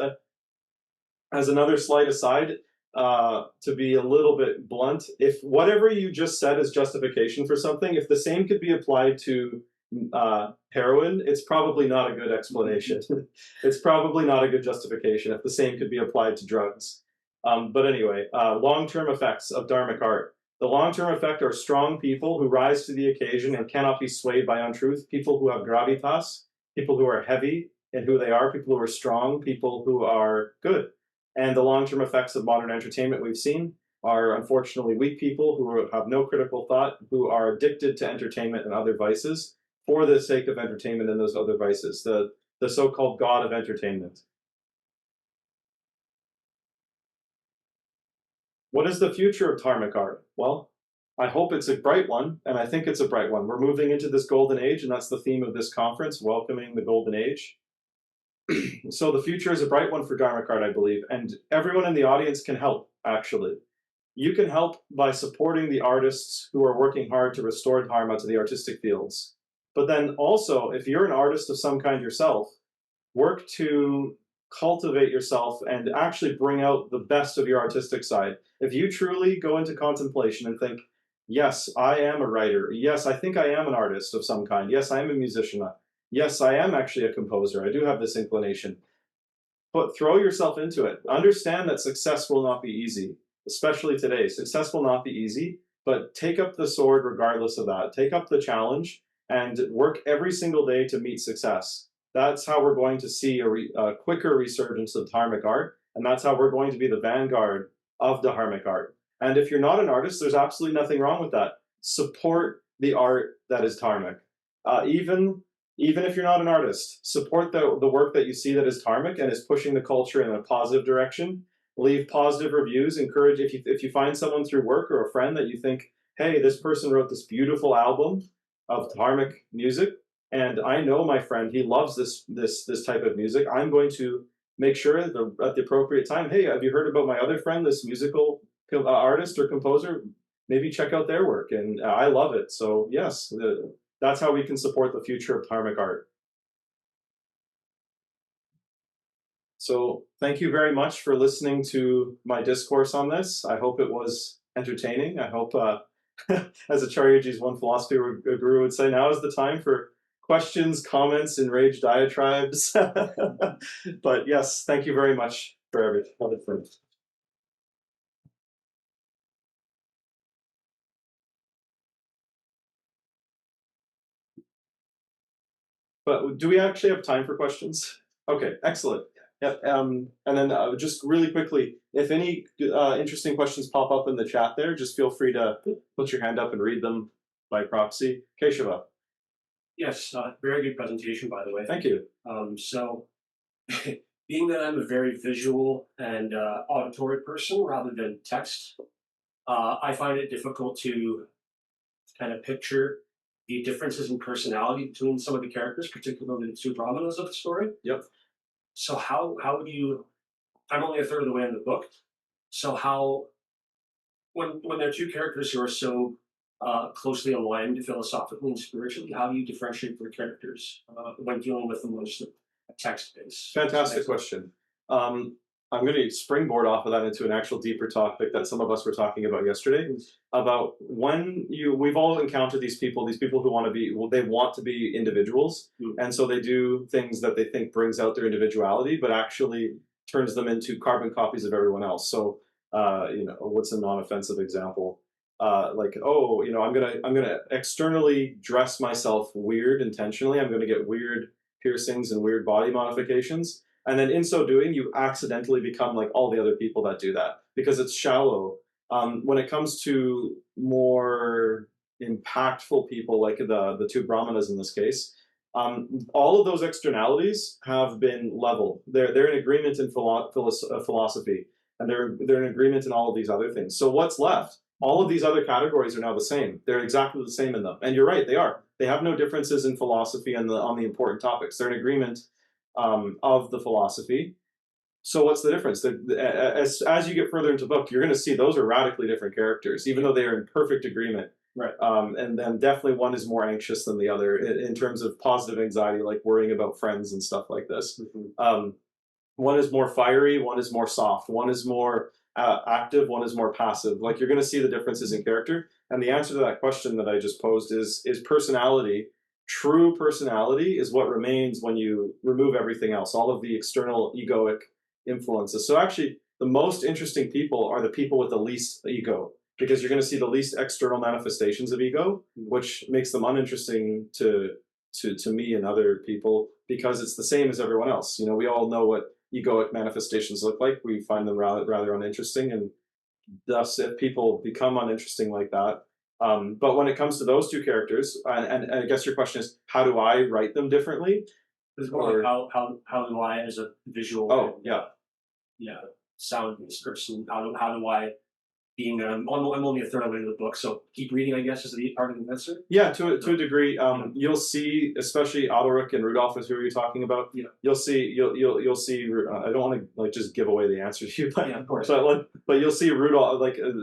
as another slight aside, to be a little bit blunt, if whatever you just said is justification for something, if the same could be applied to heroin, it's probably not a good explanation. It's probably not a good justification if the same could be applied to drugs. But anyway, long-term effects of Dharmic art. The long-term effect are strong people who rise to the occasion and cannot be swayed by untruth, people who have gravitas, people who are heavy in who they are, people who are strong, people who are good. And the long-term effects of modern entertainment we've seen are unfortunately weak people who have no critical thought, who are addicted to entertainment and other vices for the sake of entertainment and those other vices, the so-called god of entertainment. What is the future of Dharmic art? Well, I hope it's a bright one, and I think it's a bright one. We're moving into this golden age, and that's the theme of this conference, welcoming the golden age. So the future is a bright one for Dharmic art, I believe, and everyone in the audience can help, actually. You can help by supporting the artists who are working hard to restore Dharma to the artistic fields. But then also, if you're an artist of some kind yourself, work to cultivate yourself and actually bring out the best of your artistic side. If you truly go into contemplation and think, yes, I am a writer. Yes, I think I am an artist of some kind. Yes, I am a musician. Yes, I am actually a composer. I do have this inclination. But throw yourself into it. Understand that success will not be easy, especially today. Success will not be easy, but take up the sword regardless of that. Take up the challenge and work every single day to meet success. That's how we're going to see a quicker resurgence of Dharmic art, And that's how we're going to be the vanguard of Dharmic art. And if you're not an artist, there's absolutely nothing wrong with that. Support the art that is Dharmic. Even if you're not an artist, support the work that you see that is Dharmic and is pushing the culture in a positive direction. Leave positive reviews. Encourage, if you find someone through work or a friend that you think, hey, this person wrote this beautiful album of Dharmic music, and I know my friend, he loves this type of music. I'm going to make sure at the appropriate time, hey, have you heard about my other friend, this musical artist or composer? Maybe check out their work, and I love it. So yes, that's how we can support the future of Dharmic art. So thank you very much for listening to my discourse on this. I hope it was entertaining. I hope, as Acharyaji's one philosophy guru would say, now is the time for questions, comments, enraged diatribes. But yes, thank you very much for everything. But do we actually have time for questions? Okay, excellent. Yep. And then just really quickly, if any interesting questions pop up in the chat there, just feel free to put your hand up and read them by proxy. Keshava. Yes, very good presentation, by the way. Thank you. So, being that I'm a very visual and auditory person rather than text, I find it difficult to kind of picture the differences in personality between some of the characters, particularly the two brahmanas of the story. Yep. So how do you? I'm only a third of the way in the book. So how, when there are two characters who are so closely aligned philosophically and spiritually, how do you differentiate their characters when dealing with them on just a text base? Fantastic question. I'm going to springboard off of that into an actual deeper topic that some of us were talking about yesterday, about when we've all encountered these people who want to be, well, they want to be individuals. And so they do things that they think brings out their individuality, but actually turns them into carbon copies of everyone else. So, what's a non-offensive example? Like, oh, I'm gonna externally dress myself weird intentionally. I'm gonna get weird piercings and weird body modifications. And then in so doing, you accidentally become like all the other people that do that because it's shallow. When it comes to more impactful people, like the two brahmanas in this case, all of those externalities have been leveled. They're in agreement in philosophy, and they're in agreement in all of these other things. So what's left? All of these other categories are now the same. They're exactly the same in them. And you're right, they are. They have no differences in philosophy and on the important topics. They're in agreement of the philosophy. So what's the difference? As you get further into the book, you're going to see those are radically different characters, even though they are in perfect agreement. Right. And then definitely one is more anxious than the other in terms of positive anxiety, like worrying about friends and stuff like this. One is more fiery, one is more soft, one is more active, one is more passive. Like you're going to see the differences in character. And the answer to that question that I just posed is personality. True personality is what remains when you remove everything else, all of the external egoic influences. So actually, the most interesting people are the people with the least ego, because you're going to see the least external manifestations of ego, which makes them uninteresting to me and other people, because it's the same as everyone else. We all know what egoic manifestations look like. We find them rather uninteresting, and thus, if people become uninteresting like that. But when it comes to those two characters, and I guess your question is, how do I write them differently? Or how do I, as a visual, sound person, how do I, being that I'm only a third of the way to the book, so keep reading, I guess, is the part of the answer. Yeah, to a degree. You'll see, especially Adalric and Rudolph is who you're talking about. Yeah. You'll see. You'll see. I don't want to just give away the answer to you, but yeah, of course. But you'll see Rudolph.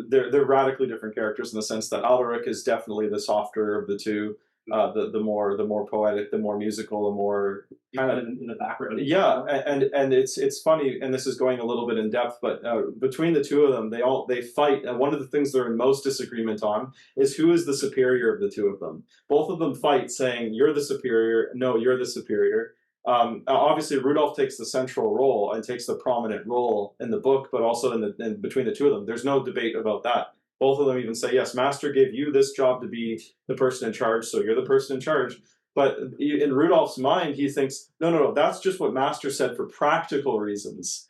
They're radically different characters in the sense that Adalric is definitely the softer of the two. The more poetic, the more musical, the more kind of in the background. Yeah, and it's funny, and this is going a little bit in depth, but between the two of them, they fight. And one of the things they're in most disagreement on is who is the superior of the two of them. Both of them fight, saying, "You're the superior." No, you're the superior. Obviously, Rudolph takes the central role and takes the prominent role in the book, but also in between the two of them, there's no debate about that. Both of them even say, yes, Master gave you this job to be the person in charge, so you're the person in charge. But in Rudolph's mind, he thinks, no, that's just what Master said for practical reasons.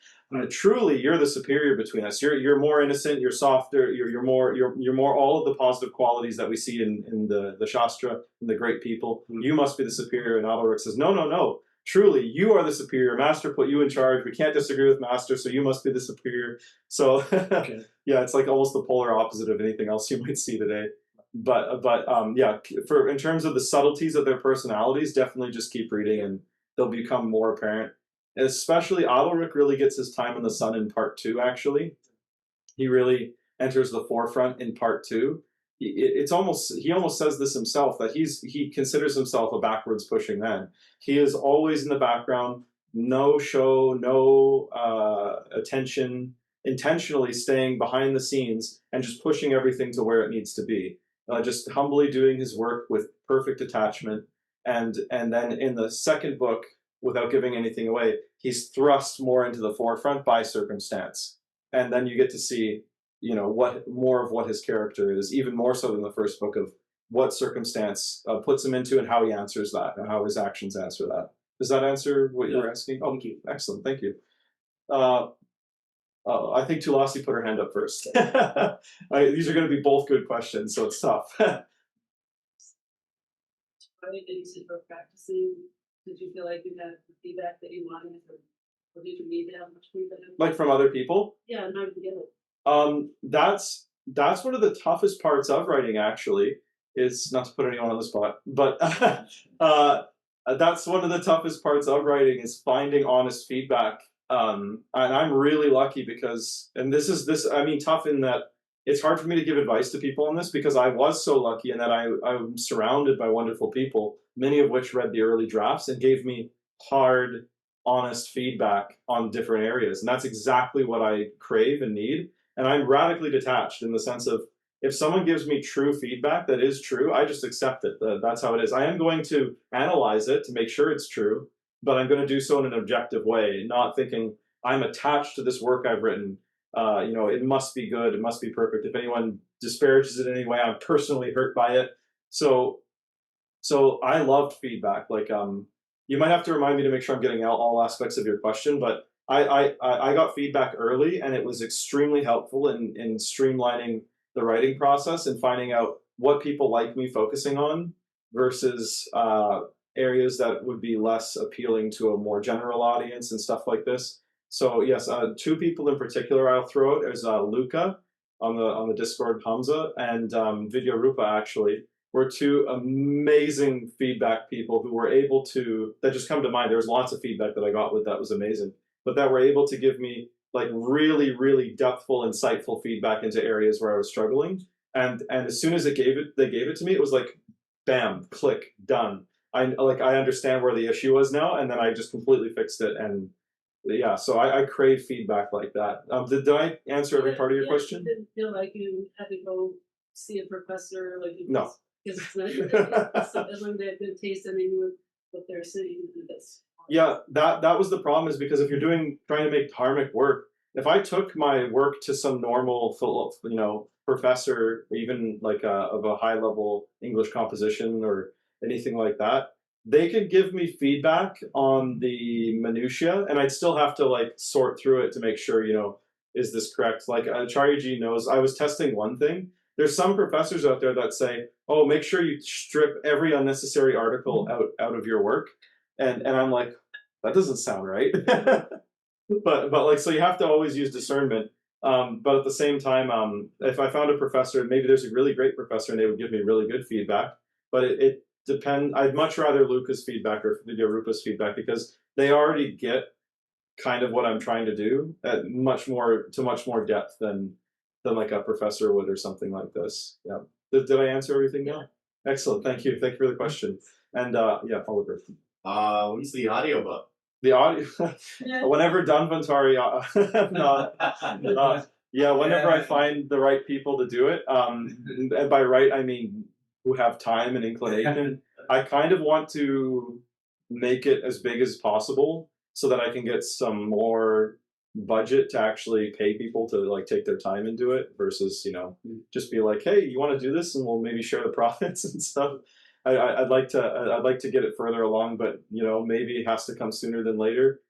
truly, you're the superior between us. You're more innocent. You're softer. You're more all of the positive qualities that we see in the Shastra and the great people. You must be the superior. And Adalric says, no, no, no. Truly, you are the superior. Master put you in charge. We can't disagree with Master, so you must be the superior. So, yeah, it's like almost the polar opposite of anything else you might see today. But yeah, in terms of the subtleties of their personalities, definitely just keep reading, and they'll become more apparent. Especially Adalric really gets his time in the sun in part 2. Actually, he really enters the forefront in part 2. He almost says this himself, that he considers himself a backwards pushing man. He is always in the background, no show, no attention, intentionally staying behind the scenes and just pushing everything to where it needs to be. Just humbly doing his work with perfect attachment. And then in the second book, without giving anything away, he's thrust more into the forefront by circumstance. And then you get to see, what more of what his character is, even more so than the first book, of what circumstance puts him into and how he answers that, and how his actions answer that. Does that answer what you're asking? Oh, Thank you. Excellent, thank you. I think Tulasi put her hand up first. These are going to be both good questions, so it's tough. Why did you sit for practicing? Did you feel like you had the feedback that you wanted, or did you need to have much feedback? Like from other people? Yeah, and how did you get it? That's one of the toughest parts of writing, actually, is not to put anyone on the spot, but that's one of the toughest parts of writing, is finding honest feedback. And I'm really lucky because, and I mean, tough in that it's hard for me to give advice to people on this, because I was so lucky in that I'm surrounded by wonderful people, many of which read the early drafts and gave me hard, honest feedback on different areas. And that's exactly what I crave and need. And I'm radically detached in the sense of, if someone gives me true feedback that is true, I just accept it. That's how it is. I am going to analyze it to make sure it's true, but I'm going to do so in an objective way, not thinking I'm attached to this work I've written. It must be good. It must be perfect. If anyone disparages it in any way, I'm personally hurt by it. So I loved feedback. Like, you might have to remind me to make sure I'm getting all aspects of your question, but I got feedback early, and it was extremely helpful in streamlining the writing process and finding out what people like me focusing on versus areas that would be less appealing to a more general audience and stuff like this. So yes, 2 people in particular I'll throw out. There's Luca on the Discord, Hamza, and Vidyarupa, actually, were 2 amazing feedback people who were able to, that just come to mind. There was lots of feedback that I got with that was amazing, but that were able to give me like really, really depthful, insightful feedback into areas where I was struggling. And as soon as they gave it to me, it was like, bam, click, done. I understand where the issue was now, and then I just completely fixed it. And yeah, so I crave feedback like that. Did I answer every part of your question? You didn't feel like you had to go see a professor, like No. Because it's someone that had good taste in what they're saying. Yeah, that was the problem, is because if you're trying to make dharmic work, if I took my work to some normal, professor, even like of a high level English composition or anything like that, they could give me feedback on the minutiae, and I'd still have to like sort through it to make sure, is this correct? Like Acharya knows, I was testing one thing. There's some professors out there that say, oh, make sure you strip every unnecessary article out of your work. And I'm like, that doesn't sound right. but like, so you have to always use discernment. But at the same time, if I found a professor, maybe there's a really great professor and they would give me really good feedback, but it depends. I'd much rather Luca's feedback or Vidyarupa's feedback, because they already get kind of what I'm trying to do at much more depth than like a professor would or something like this. Yeah. Did I answer everything now? Excellent. Thank you. Thank you for the question. And yeah, Oliver. When's the audiobook? The audio, whenever Dhanvantari, whenever I find the right people to do it, and by right I mean who have time and inclination. I kind of want to make it as big as possible so that I can get some more budget to actually pay people to like take their time and do it, versus just be like, hey, you want to do this, and we'll maybe share the profits and stuff. I'd like to get it further along, but maybe it has to come sooner than later.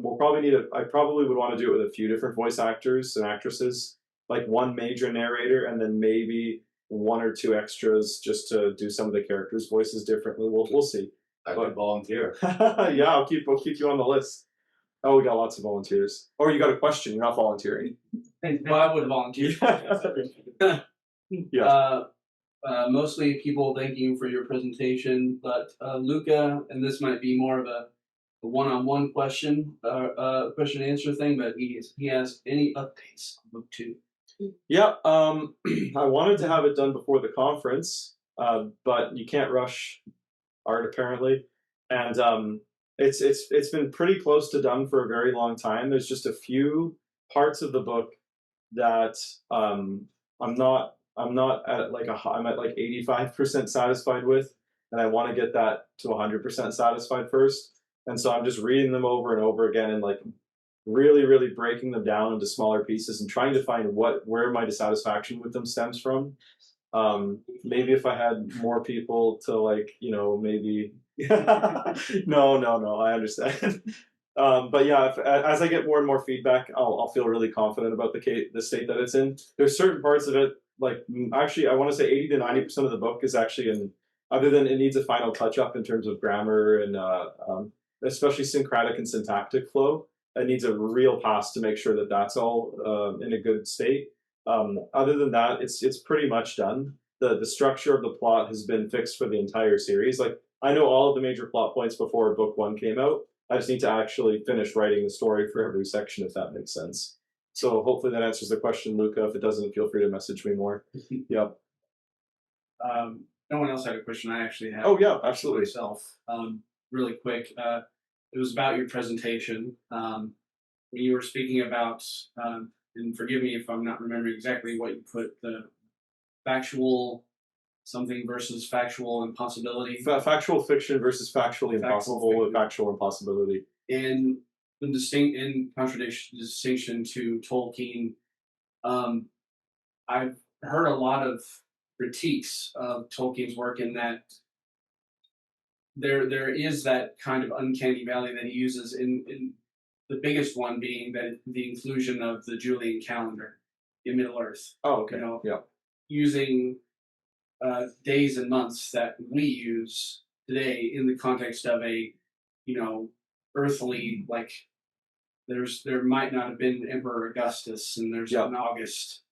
We'll probably need I probably would want to do it with a few different voice actors and actresses, like one major narrator and then maybe one or two extras just to do some of the characters' voices differently. We'll see. I could volunteer. Yeah, we'll keep you on the list. Oh, we got lots of volunteers. Or you got a question? You're not volunteering. Well, I would volunteer. Yeah. Mostly people thanking you for your presentation, but Luca, and this might be more of a one-on-one question and answer thing, but he has any updates on book 2? Yeah. I wanted to have it done before the conference, but you can't rush art apparently, and it's been pretty close to done for a very long time. There's just a few parts of the book that I'm not at like I'm at like 85% satisfied with, and I want to get that to 100% satisfied first. And so I'm just reading them over and over again and like really breaking them down into smaller pieces and trying to find where my dissatisfaction with them stems from. Maybe if I had more people to like, maybe no, I understand. But yeah, as I get more and more feedback, I'll feel really confident about the state that it's in. There's certain parts of it, like actually, I want to say 80 to 90% of the book is actually in, other than it needs a final touch up in terms of grammar and especially syncratic and syntactic flow. It needs a real pass to make sure that that's all in a good state. Other than that, it's pretty much done. The structure of the plot has been fixed for the entire series. Like I know all of the major plot points before book 1 came out. I just need to actually finish writing the story for every section, if that makes sense. So hopefully that answers the question, Luca. If it doesn't, feel free to message me more. Yep. No one else had a question. I actually have. Oh yeah, absolutely. Myself, really quick. It was about your presentation. When you were speaking about, and forgive me if I'm not remembering exactly what you put, the factual something versus factual impossibility. Factual fiction versus factually impossible with factual impossibility. In distinction to Tolkien, I've heard a lot of critiques of Tolkien's work in that there is that kind of uncanny valley that he uses in the biggest one being that the inclusion of the Julian calendar in Middle Earth. Oh, okay. Yeah. Using days and months that we use today in the context of a, earthly, like there might not have been Emperor Augustus and there's an August.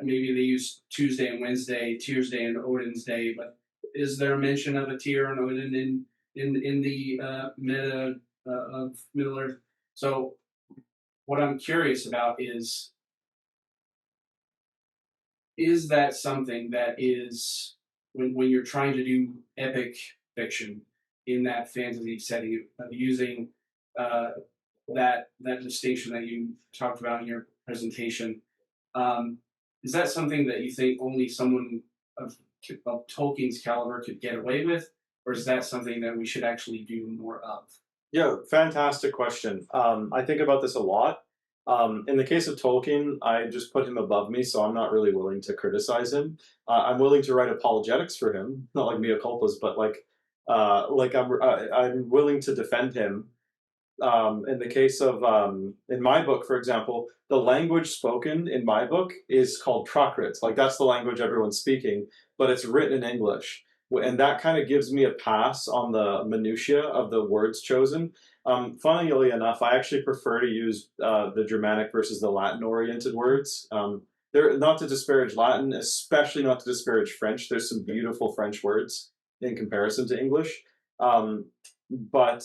Maybe they use Tuesday and Wednesday, Tuesday and Odin's Day, but is there a mention of a Tyr and Odin in the meta of Middle Earth? So what I'm curious about is that something that is when you're trying to do epic fiction in that fantasy setting of using that distinction that you talked about in your presentation, is that something that you think only someone of Tolkien's caliber could get away with, or is that something that we should actually do more of? Yeah, fantastic question. I think about this a lot. In the case of Tolkien, I just put him above me, so I'm not really willing to criticize him. I'm willing to write apologetics for him, not like mea culpas, but I'm willing to defend him. In the case of in my book, for example, the language spoken in my book is called Prakrit. Like that's the language everyone's speaking, but it's written in English. And that kind of gives me a pass on the minutiae of the words chosen. Funnily enough, I actually prefer to use the Germanic versus the Latin-oriented words. They're not to disparage Latin, especially not to disparage French. There's some beautiful French words in comparison to English. But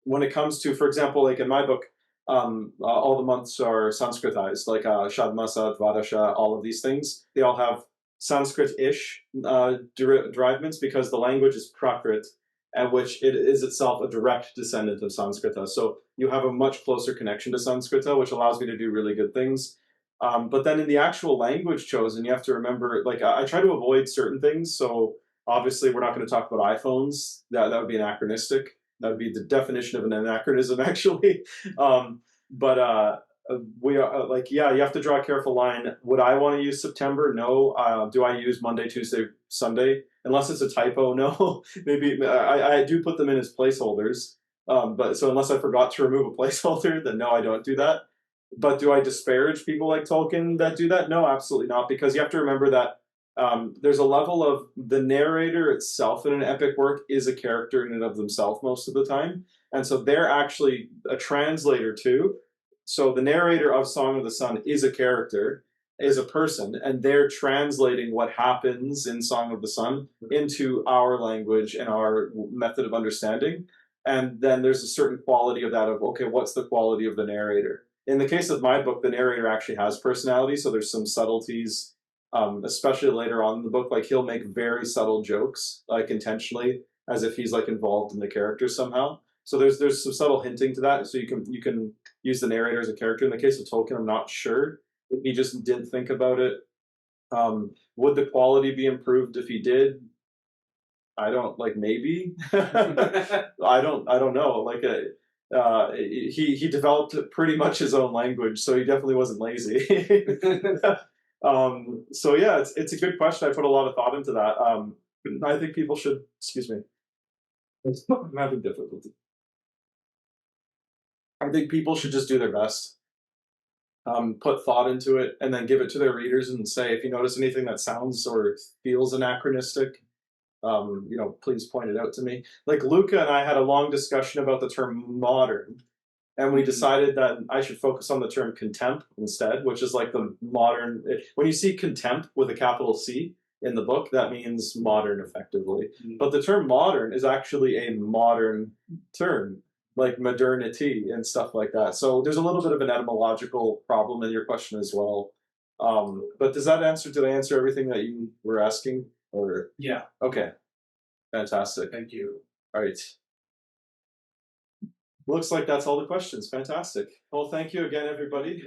when it comes to, for example, like in my book, all the months are Sanskritized, like Shadmasa, Dvadasha, all of these things. They all have Sanskrit-ish derivements because the language is Prakrit, and which it is itself a direct descendant of Sanskrita. So you have a much closer connection to Sanskrita, which allows me to do really good things. But then in the actual language chosen, you have to remember, like I try to avoid certain things. So obviously we're not going to talk about iPhones. That would be anachronistic. That would be the definition of an anachronism, actually. We are you have to draw a careful line. Would I want to use September? No. Do I use Monday, Tuesday, Sunday? Unless it's a typo, no. Maybe I do put them in as placeholders. But so unless I forgot to remove a placeholder, then no, I don't do that. But do I disparage people like Tolkien that do that? No, absolutely not, because you have to remember that there's a level of the narrator itself in an epic work is a character in and of themselves most of the time. And so they're actually a translator too. So the narrator of Song of the Sun is a character, is a person, and they're translating what happens in Song of the Sun into our language and our method of understanding. And then there's a certain quality of that of, okay, what's the quality of the narrator? In the case of my book, the narrator actually has personality, so there's some subtleties, especially later on in the book. Like he'll make very subtle jokes, like intentionally, as if he's like involved in the character somehow. So there's some subtle hinting to that. So you can use the narrator as a character. In the case of Tolkien, I'm not sure if he just didn't think about it. Would the quality be improved if he did? I don't like maybe. I don't know. Like he developed pretty much his own language, so he definitely wasn't lazy. So yeah, it's a good question. I put a lot of thought into that. I think people should. Excuse me. I'm having difficulty. I think people should just do their best. Put thought into it, and then give it to their readers and say, if you notice anything that sounds or feels anachronistic, please point it out to me. Like Luca and I had a long discussion about the term modern, and we decided that I should focus on the term contempt instead, which is like the modern. When you see contempt with a capital C in the book, that means modern effectively. But the term modern is actually a modern term, like modernity and stuff like that. So there's a little bit of an etymological problem in your question as well. But did I answer everything that you were asking? Or Yeah. Okay. Fantastic. Thank you. All right. Looks like that's all the questions. Fantastic. Well, thank you again, everybody.